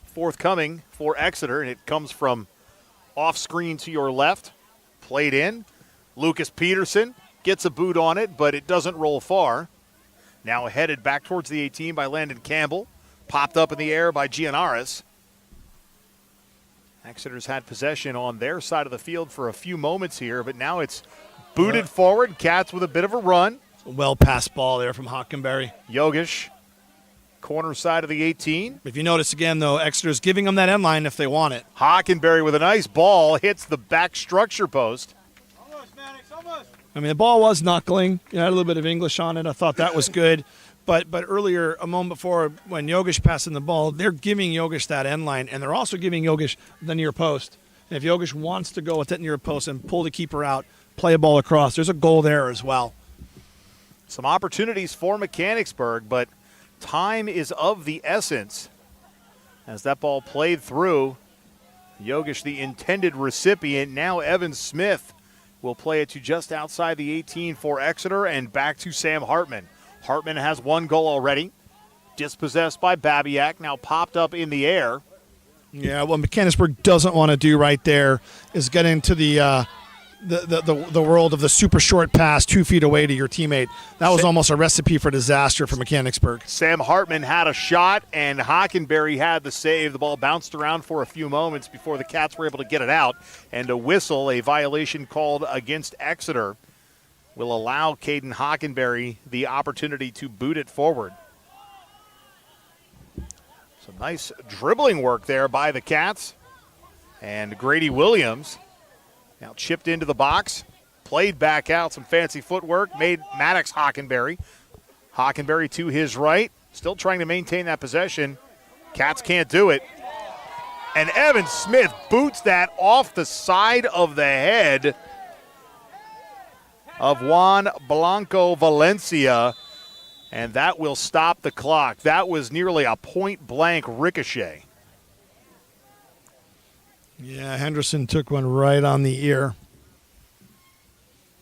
forthcoming for Exeter, and it comes from off screen to your left. Played in. Lucas Peterson gets a boot on it, but it doesn't roll far. Now headed back towards the 18 by Landon Campbell. Popped up in the air by Gianaris. Exeter's had possession on their side of the field for a few moments here, but now it's booted forward. Cats with a bit of a run. Well-passed ball there from Hockenberry. Yogesh, corner side of the 18. If you notice again, though, Exeter's giving them that end line if they want it. Hockenberry with a nice ball hits the back structure post. I mean, the ball was knuckling. You had a little bit of English on it. I thought that was good. But earlier, a moment before, when Yogesh passing the ball, they're giving Yogesh that end line, and they're also giving Yogesh the near post. And if Yogesh wants to go with that near post and pull the keeper out, play a ball across, there's a goal there as well. Some opportunities for Mechanicsburg, but time is of the essence. As that ball played through, Yogesh, the intended recipient, now Evan Smith will play it to just outside the 18 for Exeter and back to Sam Hartman. Hartman has one goal already. Dispossessed by Babiak, now popped up in the air. Yeah, what Mechanicsburg doesn't want to do right there is get into the world of the super short pass 2 feet away to your teammate. That was almost a recipe for disaster for Mechanicsburg. Sam Hartman had a shot, and Hockenberry had the save. The ball bounced around for a few moments before the Cats were able to get it out. And a whistle, a violation called against Exeter, will allow Caden Hockenberry the opportunity to boot it forward. Some nice dribbling work there by the Cats. And Grady Williams now chipped into the box, played back out, some fancy footwork, made Maddox Hockenberry. Hockenberry to his right, still trying to maintain that possession. Cats can't do it. And Evan Smith boots that off the side of the head of Juan Blanco Valencia, and that will stop the clock. That was nearly a point-blank ricochet. Yeah, Henderson took one right on the ear.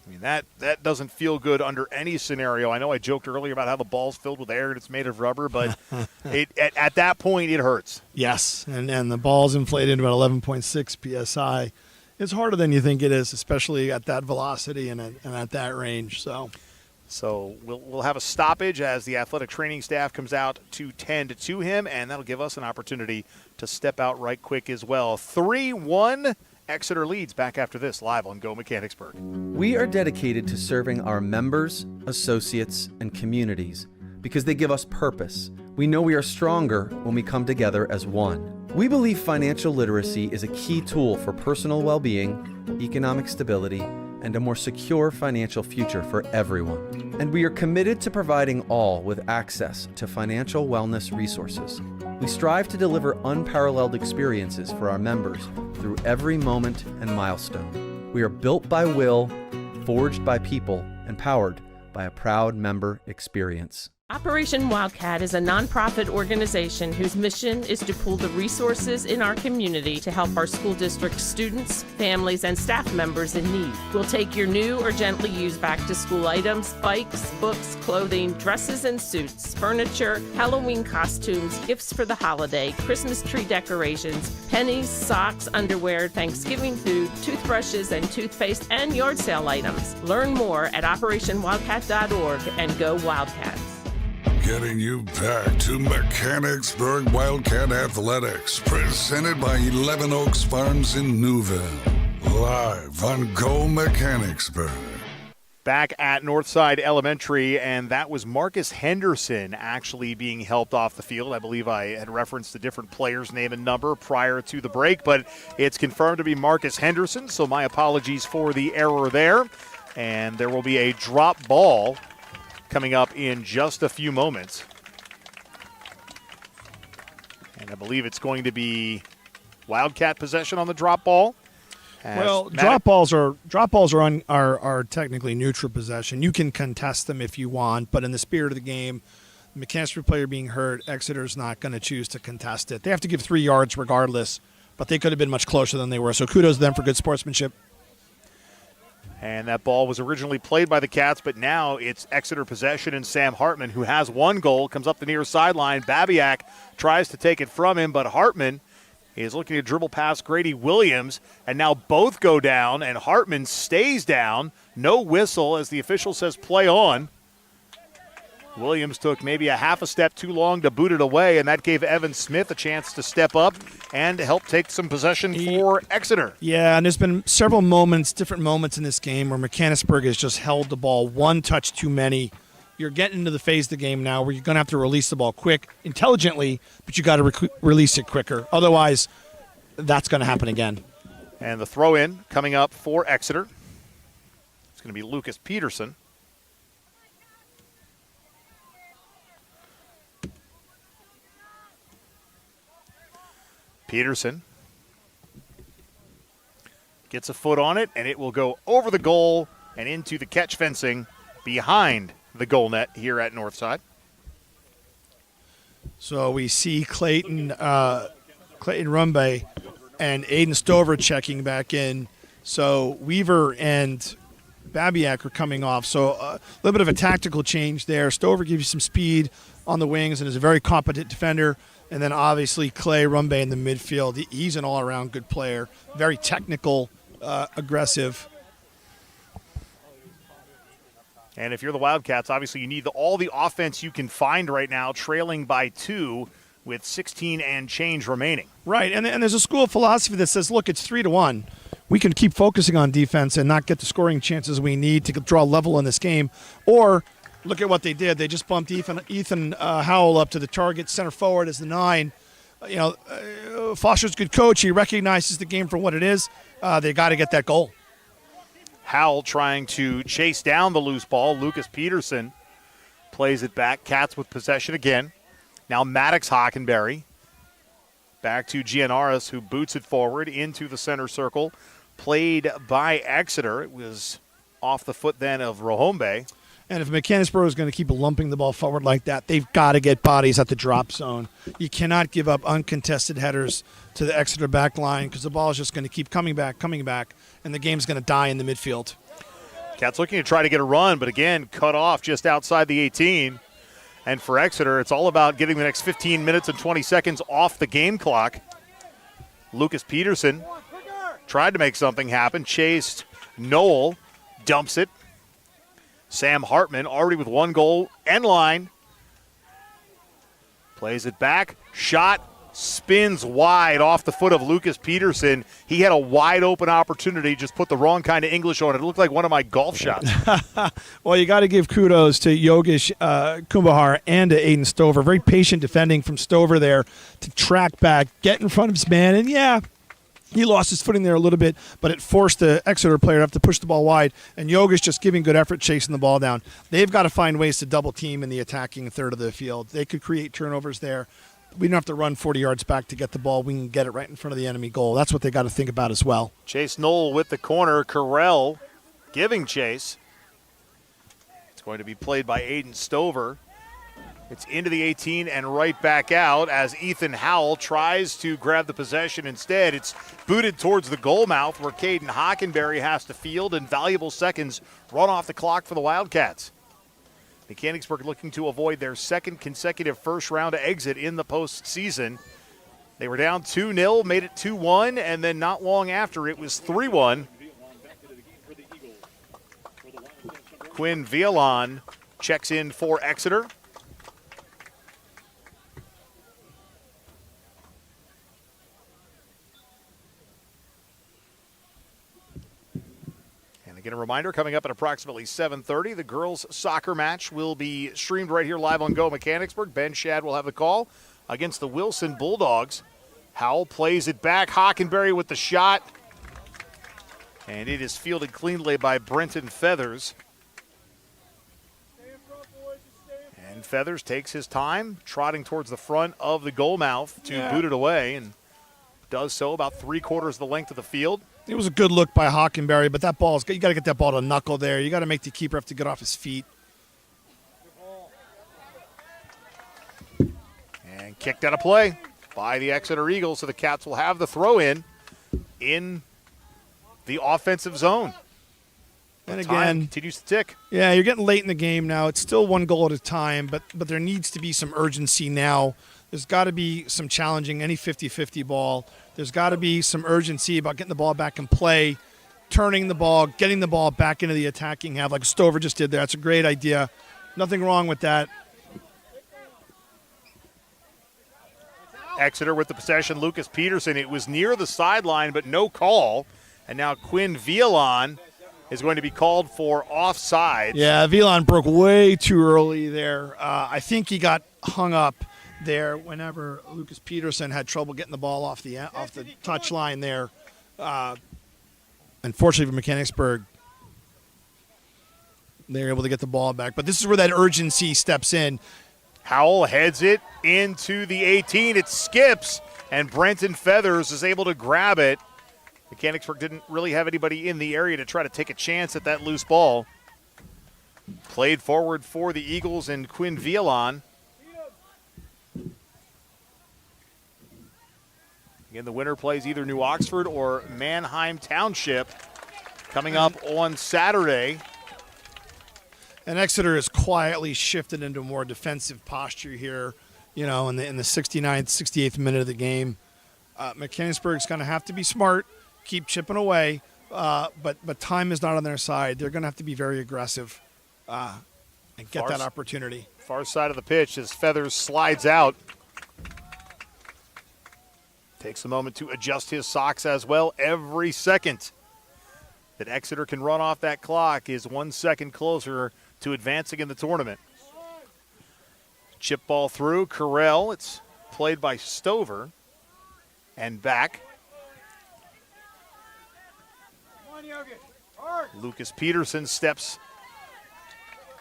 I mean, that doesn't feel good under any scenario. I know I joked earlier about how the ball's filled with air and it's made of rubber, but at that point it hurts. Yes, and the ball's inflated about 11.6 PSI. It's harder than you think it is, especially at that velocity and at that range. So we'll have a stoppage as the athletic training staff comes out to tend to him, and that'll give us an opportunity to step out right quick as well. 3-1, Exeter leads. Back after this, live on Go Mechanicsburg. We are dedicated to serving our members, associates, and communities because they give us purpose. We know we are stronger when we come together as one. We believe financial literacy is a key tool for personal well-being, economic stability, and a more secure financial future for everyone. And we are committed to providing all with access to financial wellness resources. We strive to deliver unparalleled experiences for our members through every moment and milestone. We are built by will, forged by people, and powered by a proud member experience. Operation Wildcat is a nonprofit organization whose mission is to pool the resources in our community to help our school district students, families, and staff members in need. We'll take your new or gently used back-to-school items, bikes, books, clothing, dresses and suits, furniture, Halloween costumes, gifts for the holiday, Christmas tree decorations, pennies, socks, underwear, Thanksgiving food, toothbrushes and toothpaste, and yard sale items. Learn more at OperationWildcat.org and go Wildcats. Getting you back to Mechanicsburg Wildcat Athletics, presented by 11 Oaks Farms in Newville. Live on Go Mechanicsburg. Back at Northside Elementary, and that was Marcus Henderson actually being helped off the field. I believe I had referenced the different players' name and number prior to the break, but it's confirmed to be Marcus Henderson, so my apologies for the error there. And there will be a drop ball coming up in just a few moments. And I believe it's going to be Wildcat possession on the drop ball. Well, drop balls are technically neutral possession. You can contest them if you want, but in the spirit of the game, the Mechanicsburg player being hurt, Exeter's not going to choose to contest it. They have to give 3 yards regardless, but they could have been much closer than they were. So kudos to them for good sportsmanship. And that ball was originally played by the Cats, but now it's Exeter possession, and Sam Hartman, who has 1 goal, comes up the near sideline. Babiak tries to take it from him, but Hartman is looking to dribble past Grady Williams, and now both go down, and Hartman stays down. No whistle as the official says play on. Williams took maybe a half a step too long to boot it away, and that gave Evan Smith a chance to step up and help take some possession for Exeter. Yeah, and there's been several moments, different moments in this game where Mechanicsburg has just held the ball 1 touch too many. You're getting into the phase of the game now where you're going to have to release the ball quick, intelligently, but you got to release it quicker. Otherwise, that's going to happen again. And the throw-in coming up for Exeter. It's going to be Lucas Peterson. Peterson gets a foot on it, and it will go over the goal and into the catch fencing behind the goal net here at Northside. So we see Clayton Rumbe and Aiden Stover checking back in. So Weaver and Babiak are coming off. So a little bit of a tactical change there. Stover gives you some speed on the wings and is a very competent defender. And then obviously Clay Rumbe in the midfield. He's an all-around good player, very technical, aggressive. And if you're the Wildcats, obviously you need all the offense you can find right now, trailing by 2 with 16 and change remaining. Right, and there's a school of philosophy that says, look, it's 3-1. We can keep focusing on defense and not get the scoring chances we need to draw level in this game. Or look at what they did. They just bumped Ethan Howell up to the target, center forward as the 9. Foster's a good coach. He recognizes the game for what it is. They got to get that goal. Howell trying to chase down the loose ball. Lucas Peterson plays it back. Cats with possession again. Now Maddox Hockenberry. Back to Gianaris, who boots it forward into the center circle. Played by Exeter. It was off the foot then of Rohombe. And if Mechanicsburg is going to keep lumping the ball forward like that, they've got to get bodies at the drop zone. You cannot give up uncontested headers to the Exeter back line because the ball is just going to keep coming back, and the game's going to die in the midfield. Cats looking to try to get a run, but again, cut off just outside the 18. And for Exeter, it's all about getting the next 15 minutes and 20 seconds off the game clock. Lucas Peterson tried to make something happen, chased Noel, dumps it. Sam Hartman already with 1 goal and line. Plays it back. Shot spins wide off the foot of Lucas Peterson. He had a wide open opportunity, just put the wrong kind of English on it. It looked like one of my golf shots. Well, you got to give kudos to Yogesh Kumbhar and to Aiden Stover. Very patient defending from Stover there to track back, get in front of his man, and he lost his footing there a little bit, but it forced the Exeter player to have to push the ball wide, and Yogesh just giving good effort chasing the ball down. They've got to find ways to double team in the attacking third of the field. They could create turnovers there. We don't have to run 40 yards back to get the ball. We can get it right in front of the enemy goal. That's what they got to think about as well. Chase Knoll with the corner. Carell giving chase. It's going to be played by Aiden Stover. It's into the 18 and right back out as Ethan Howell tries to grab the possession. Instead, it's booted towards the goal mouth where Caden Hockenberry has to field, and valuable seconds run off the clock for the Wildcats. Mechanicsburg looking to avoid their second consecutive first-round exit in the postseason. They were down 2-0, made it 2-1, and then not long after it was 3-1. Quinn Vialon checks in for Exeter. Again, a reminder, coming up at approximately 7:30, the girls' soccer match will be streamed right here live on Go Mechanicsburg. Ben Shad will have the call against the Wilson Bulldogs. Howell plays it back. Hockenberry with the shot. And it is fielded cleanly by Brenton Feathers. And Feathers takes his time, trotting towards the front of the goal mouth to boot it away, and does so about 3/4 the length of the field. It was a good look by Hockenberry, but that ball's you got to get that ball to knuckle there. You got to make the keeper have to get off his feet. And kicked out of play by the Exeter Eagles, so the Cats will have the throw in the offensive zone. And time again, continues to tick. Yeah, you're getting late in the game now. It's still one goal at a time, but there needs to be some urgency now. There's got to be some challenging any 50-50 ball. There's got to be some urgency about getting the ball back in play, turning the ball, getting the ball back into the attacking half like Stover just did there. That's a great idea. Nothing wrong with that. Exeter with the possession. Lucas Peterson. It was near the sideline, but no call. And now Quinn Vialon is going to be called for offside. Yeah, Vialon broke way too early there. I think he got hung up there whenever Lucas Peterson had trouble getting the ball off the touch line there. Unfortunately for Mechanicsburg, they're able to get the ball back. But this is where that urgency steps in. Howell heads it into the 18. It skips, and Brenton Feathers is able to grab it. Mechanicsburg didn't really have anybody in the area to try to take a chance at that loose ball. Played forward for the Eagles and Quinn Vialon. Again, the winner plays either New Oxford or Manheim Township coming up on Saturday. And Exeter has quietly shifted into a more defensive posture here, in the 69th, 68th minute of the game. Mechanicsburg's going to have to be smart, keep chipping away, but time is not on their side. They're going to have to be very aggressive and get that opportunity. Far side of the pitch as Feathers slides out. Takes a moment to adjust his socks as well. Every second that Exeter can run off that clock is 1 second closer to advancing in the tournament. Chip ball through. Carell. It's played by Stover. And back. Lucas Peterson steps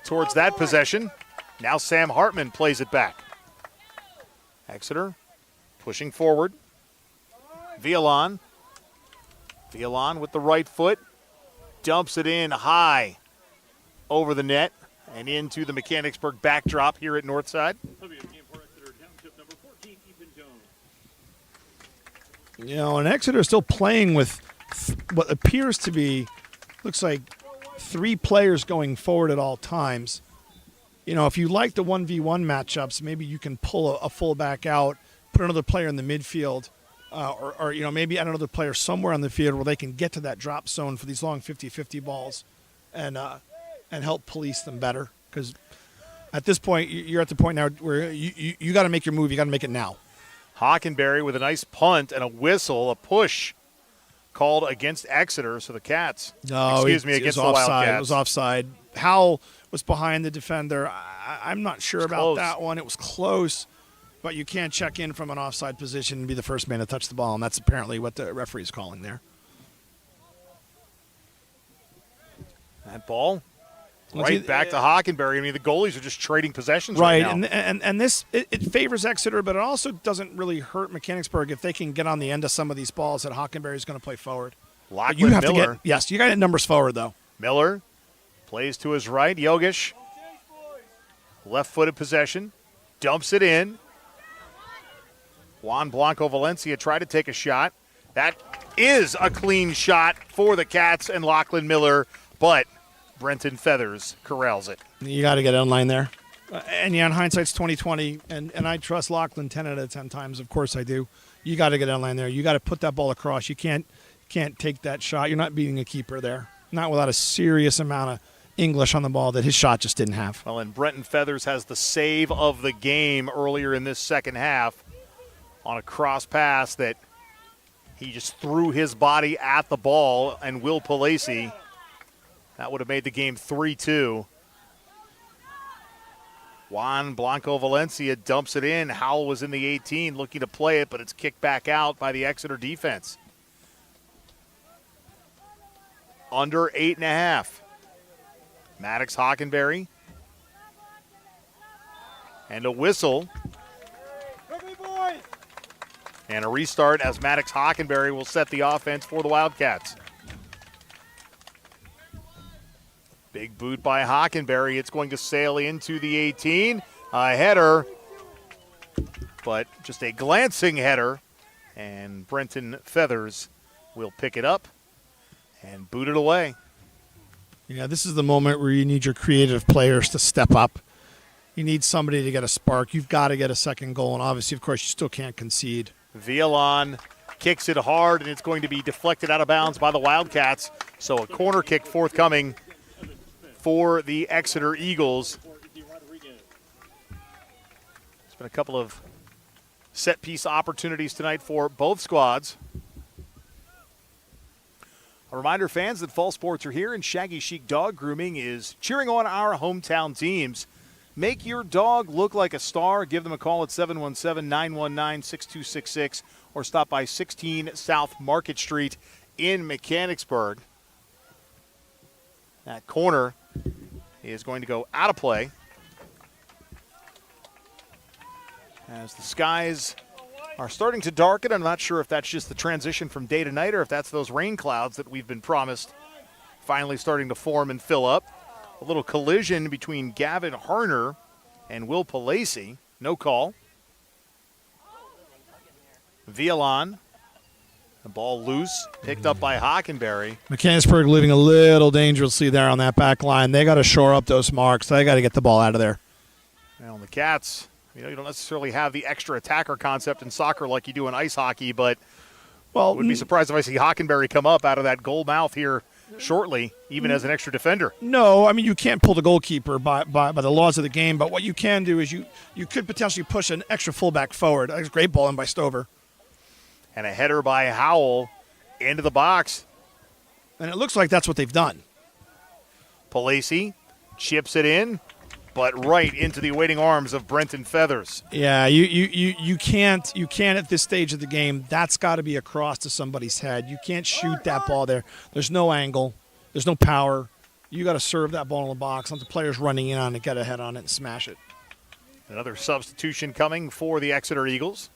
towards that possession. Now Sam Hartman plays it back. Exeter pushing forward. Vialon with the right foot. Dumps it in high over the net and into the Mechanicsburg backdrop here at Northside. And Exeter is still playing with what appears to be, looks like 3 players going forward at all times. If you like the 1v1 matchups, maybe you can pull a fullback out, put another player in the midfield, or maybe add another player somewhere on the field where they can get to that drop zone for these long 50-50 balls and help police them better. Because at this point, you're at the point now where you got to make your move. You got to make it now. Hockenberry with a nice punt and a whistle, a push called against Exeter. So the Cats, against the Wildcats. It was offside. Howell was behind the defender. I'm not sure about close. That one. It was close. But you can't check in from an offside position and be the first man to touch the ball, and that's apparently what the referee is calling there. That ball back to Hockenberry. I mean, the goalies are just trading possessions right now. And this it favors Exeter, but it also doesn't really hurt Mechanicsburg if they can get on the end of some of these balls that Hockenberry is going to play forward. Lachlan Miller. You got to get numbers forward, though. Miller plays to his right. Yogesh Left-footed possession. Dumps it in. Juan Blanco Valencia tried to take a shot. That is a clean shot for the Cats and Lachlan Miller, but Brenton Feathers corrals it. You got to get in line there. And yeah, in hindsight's 20/20, and I trust Lachlan 10 out of 10 times. Of course I do. You got to get in line there. You got to put that ball across. You can't take that shot. You're not beating a keeper there. Not without a serious amount of English on the ball that his shot just didn't have. Well, and Brenton Feathers has the save of the game earlier in this second half on a cross pass that he just threw his body at the ball, and Will Palacey, that would have made the game 3-2. Juan Blanco Valencia dumps it in. Howell was in the 18 looking to play it, but it's kicked back out by the Exeter defense. Under 8.5. Maddox Hockenberry. And a whistle. And a restart as Maddox Hockenberry will set the offense for the Wildcats. Big boot by Hockenberry. It's going to sail into the 18. A header, but just a glancing header. And Brenton Feathers will pick it up and boot it away. Yeah, this is the moment where you need your creative players to step up. You need somebody to get a spark. You've got to get a second goal, and obviously, of course, you still can't concede. Villalon kicks it hard, and it's going to be deflected out of bounds by the Wildcats. So a corner kick forthcoming for the Exeter Eagles. There's been a couple of set-piece opportunities tonight for both squads. A reminder, fans, that fall sports are here, and Shaggy Chic Dog Grooming is cheering on our hometown teams. Make your dog look like a star. Give them a call at 717-919-6266 or stop by 16 South Market Street in Mechanicsburg. That corner is going to go out of play as the skies are starting to darken. I'm not sure if that's just the transition from day to night or if that's those rain clouds that we've been promised finally starting to form and fill up. A little collision between Gavin Harner and Will Palacey. No call. Villalon. The ball loose. Picked up by Hockenberry. Mechanicsburg living a little dangerously there on that back line. They got to shore up those marks. They got to get the ball out of there. Well, the Cats, you don't necessarily have the extra attacker concept in soccer like you do in ice hockey, but I wouldn't be surprised if I see Hockenberry come up out of that goal mouth here shortly, even as an extra defender. No, I mean, you can't pull the goalkeeper by the laws of the game, but what you can do is you could potentially push an extra fullback forward. That's a great ball in by Stover. And a header by Howell into the box. And it looks like that's what they've done. Palacey chips it in, but right into the awaiting arms of Brenton Feathers. Yeah, you can't at this stage of the game. That's got to be across to somebody's head. You can't shoot that ball there. There's no angle. There's no power. You got to serve that ball in the box. Let the players running in on it, get a head on it, and smash it. Another substitution coming for the Exeter Eagles.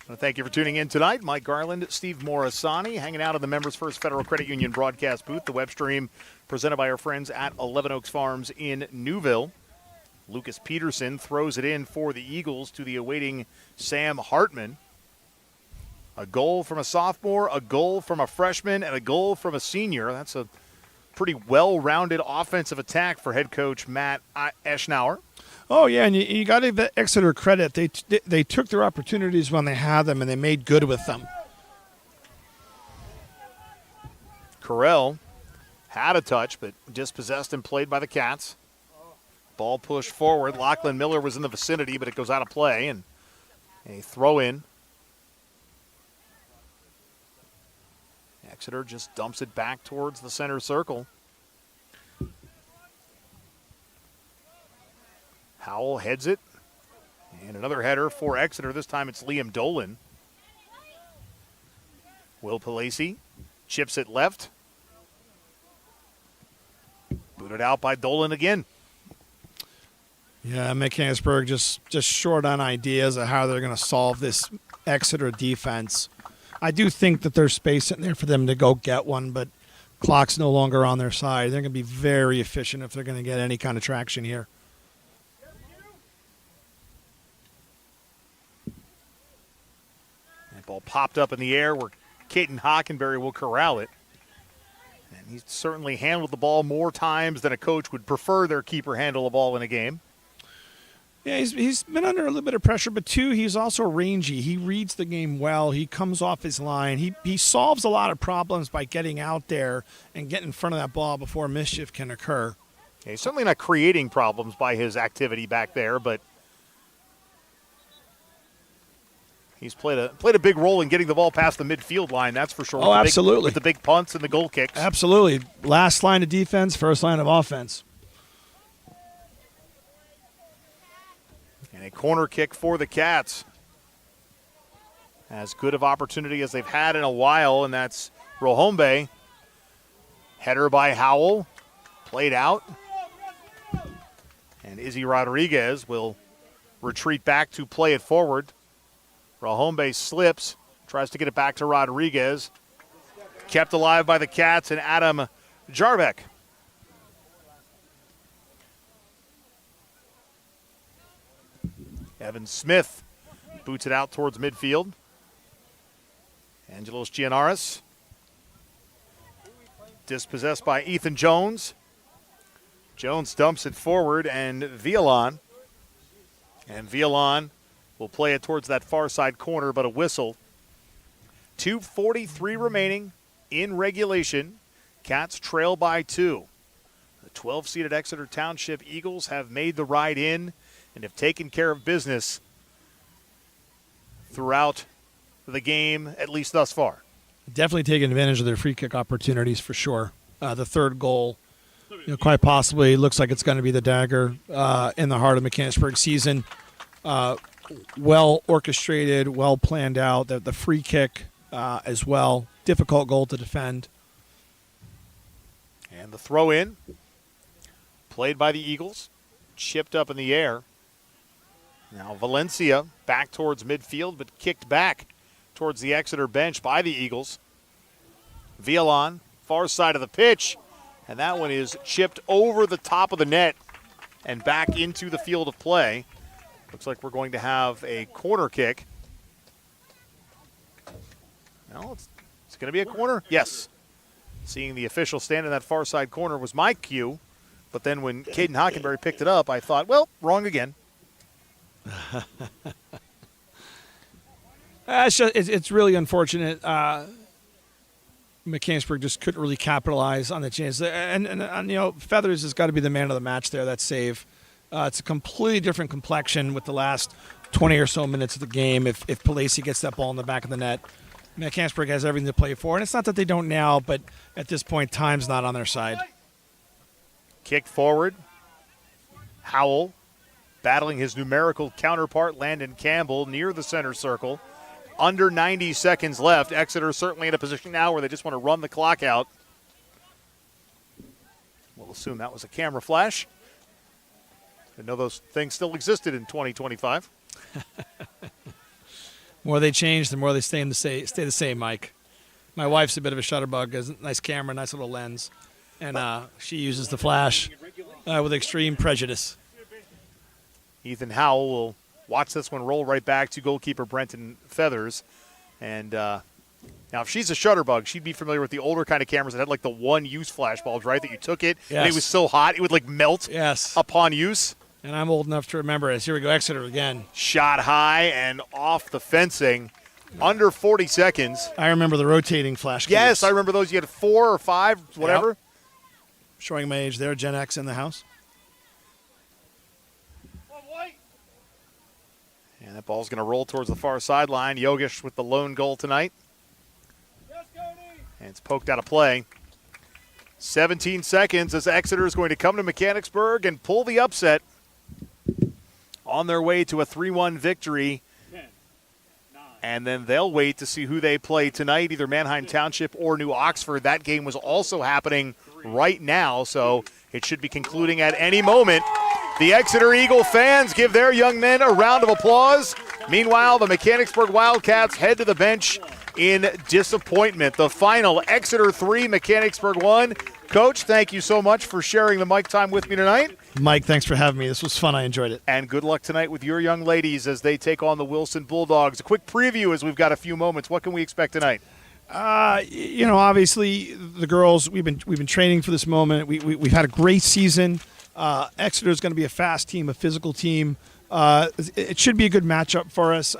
Thank you for tuning in tonight. Mike Garland, Steve Morrisani, hanging out in the Members First Federal Credit Union broadcast booth. The web stream presented by our friends at 11 Oaks Farms in Newville. Lucas Peterson throws it in for the Eagles to the awaiting Sam Hartman. A goal from a sophomore, a goal from a freshman, and a goal from a senior. That's a pretty well-rounded offensive attack for head coach Matt Eschnauer. Oh, yeah, and you got to give Exeter credit. They took their opportunities when they had them, and they made good with them. Carell had a touch, but dispossessed and played by the Cats. Ball pushed forward. Lachlan Miller was in the vicinity, but it goes out of play, and a throw-in. Exeter just dumps it back towards the center circle. Howell heads it. And another header for Exeter. This time it's Liam Dolan. Will Palacey chips it left. Booted out by Dolan again. Yeah, Mechanicsburg just short on ideas of how they're going to solve this Exeter defense. I do think that there's space in there for them to go get one, but Clock's no longer on their side. They're going to be very efficient if they're going to get any kind of traction here. That ball popped up in the air where Caden Hockenberry will corral it. And he's certainly handled the ball more times than a coach would prefer their keeper handle the ball in a game. Yeah, he's been under a little bit of pressure, but too, he's also rangy. He reads the game well. He comes off his line. He solves a lot of problems by getting out there and getting in front of that ball before mischief can occur. Yeah, he's certainly not creating problems by his activity back there, but he's played a big role in getting the ball past the midfield line, that's for sure. Oh, absolutely. With the big punts and the goal kicks. Absolutely. Last line of defense, first line of offense. And a corner kick for the Cats. As good of opportunity as they've had in a while, and that's Rohombe. Header by Howell. Played out. And Izzy Rodriguez will retreat back to play it forward. Rohombe slips, tries to get it back to Rodriguez. Kept alive by the Cats and Adam Jarbeck. Evan Smith boots it out towards midfield. Angelos Gianaris. Dispossessed by Ethan Jones. Jones dumps it forward, and Villalon. And Villalon will play it towards that far side corner, but a whistle. 2:43 remaining in regulation. Cats trail by 2. The 12-seeded Exeter Township Eagles have made the ride in and have taken care of business throughout the game, at least thus far. Definitely taking advantage of their free kick opportunities for sure. The third goal, quite possibly looks like it's going to be the dagger in the heart of Mechanicsburg season. Well orchestrated, well planned out. The free kick as well. Difficult goal to defend. And the throw in, played by the Eagles, chipped up in the air. Now Valencia back towards midfield, but kicked back towards the Exeter bench by the Eagles. Villalon, far side of the pitch, and that one is chipped over the top of the net and back into the field of play. Looks like we're going to have a corner kick. No, it's going to be a corner? Yes. Seeing the official stand in that far side corner was my cue, but then when Caden Hockenberry picked it up, I thought, well, wrong again. It's really unfortunate. Mechanicsburg just couldn't really capitalize on the chance. And Feathers has got to be the man of the match there, that save. It's a completely different complexion with the last 20 or so minutes of the game if Palacey gets that ball in the back of the net. Mechanicsburg has everything to play for, and it's not that they don't now, but at this point, time's not on their side. Kick forward. Howell battling his numerical counterpart, Landon Campbell, near the center circle. Under 90 seconds left. Exeter certainly in a position now where they just want to run the clock out. We'll assume that was a camera flash. I know those things still existed in 2025. The more they change, the more they stay the same, Mike. My wife's a bit of a shutterbug, has a nice camera, nice little lens, and she uses the flash with extreme prejudice. Ethan Howell will watch this one roll right back to goalkeeper Brenton Feathers. And now if she's a shutterbug, she'd be familiar with the older kind of cameras that had like the one-use flash bulbs, right? That you took it, and it was so hot, it would like melt upon use. And I'm old enough to remember this. Here we go, Exeter again. Shot high and off the fencing. Under 40 seconds. I remember the rotating flash. Yes, I remember those. You had 4 or 5, whatever. Yep. Showing my age there, Gen X in the house. And that ball's going to roll towards the far sideline. Yogesh with the lone goal tonight. And it's poked out of play. 17 seconds as Exeter is going to come to Mechanicsburg and pull the upset on their way to a 3-1 victory. And then they'll wait to see who they play tonight, either Manheim Township or New Oxford. That game was also happening right now, so it should be concluding at any moment. The Exeter Eagle fans give their young men a round of applause. Meanwhile, the Mechanicsburg Wildcats head to the bench in disappointment. The final, Exeter 3, Mechanicsburg 1. Coach, thank you so much for sharing the mic time with me tonight. Mike, thanks for having me. This was fun. I enjoyed it. And good luck tonight with your young ladies as they take on the Wilson Bulldogs. A quick preview as we've got a few moments. What can we expect tonight? Obviously the girls, we've been training for this moment. We've had a great season. Exeter is going to be a fast team, a physical team. It should be a good matchup for us.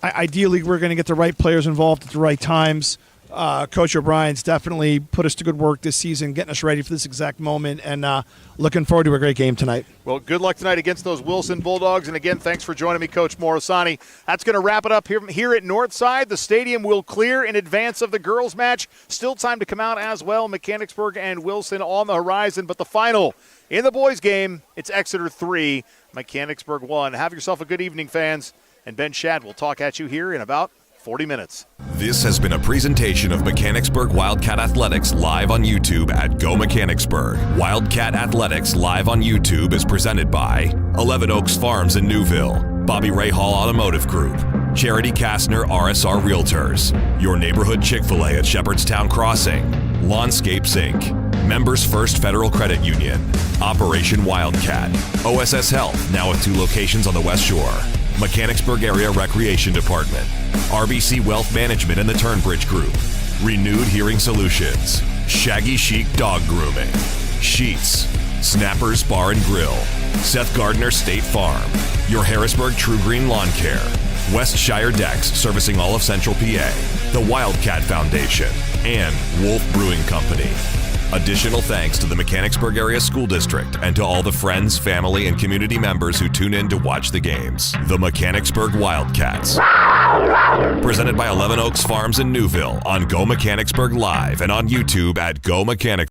Ideally, we're going to get the right players involved at the right times. Coach O'Brien's definitely put us to good work this season, getting us ready for this exact moment, and looking forward to a great game tonight. Well, good luck tonight against those Wilson Bulldogs. And again, thanks for joining me, Coach Morisani. That's going to wrap it up here at Northside. The stadium will clear in advance of the girls' match. Still time to come out as well. Mechanicsburg and Wilson on the horizon. But the final in the boys' game, it's Exeter 3, Mechanicsburg 1. Have yourself a good evening, fans. And Ben Shad will talk at you here in about 40 minutes. This has been a presentation of Mechanicsburg Wildcat Athletics live on YouTube at Go Mechanicsburg. Wildcat Athletics live on YouTube is presented by 11 Oaks Farms in Newville, Bobby Ray Hall Automotive Group, Charity Kastner RSR Realtors, Your Neighborhood Chick-fil-A at Shepherdstown Crossing, Lawnscapes Inc., Members First Federal Credit Union, Operation Wildcat, OSS Health, now with 2 locations on the West Shore, Mechanicsburg Area Recreation Department, RBC Wealth Management and the Turnbridge Group, Renewed Hearing Solutions, Shaggy Chic Dog Grooming, Sheets, Snappers Bar and Grill, Seth Gardner State Farm, Your Harrisburg True Green Lawn Care, Westshire Decks servicing all of Central PA, the Wildcat Foundation, and Wolf Brewing Company. Additional thanks to the Mechanicsburg Area School District and to all the friends, family, and community members who tune in to watch the games. The Mechanicsburg Wildcats. Presented by 11 Oaks Farms in Newville on Go Mechanicsburg Live and on YouTube at Go Mechanicsburg.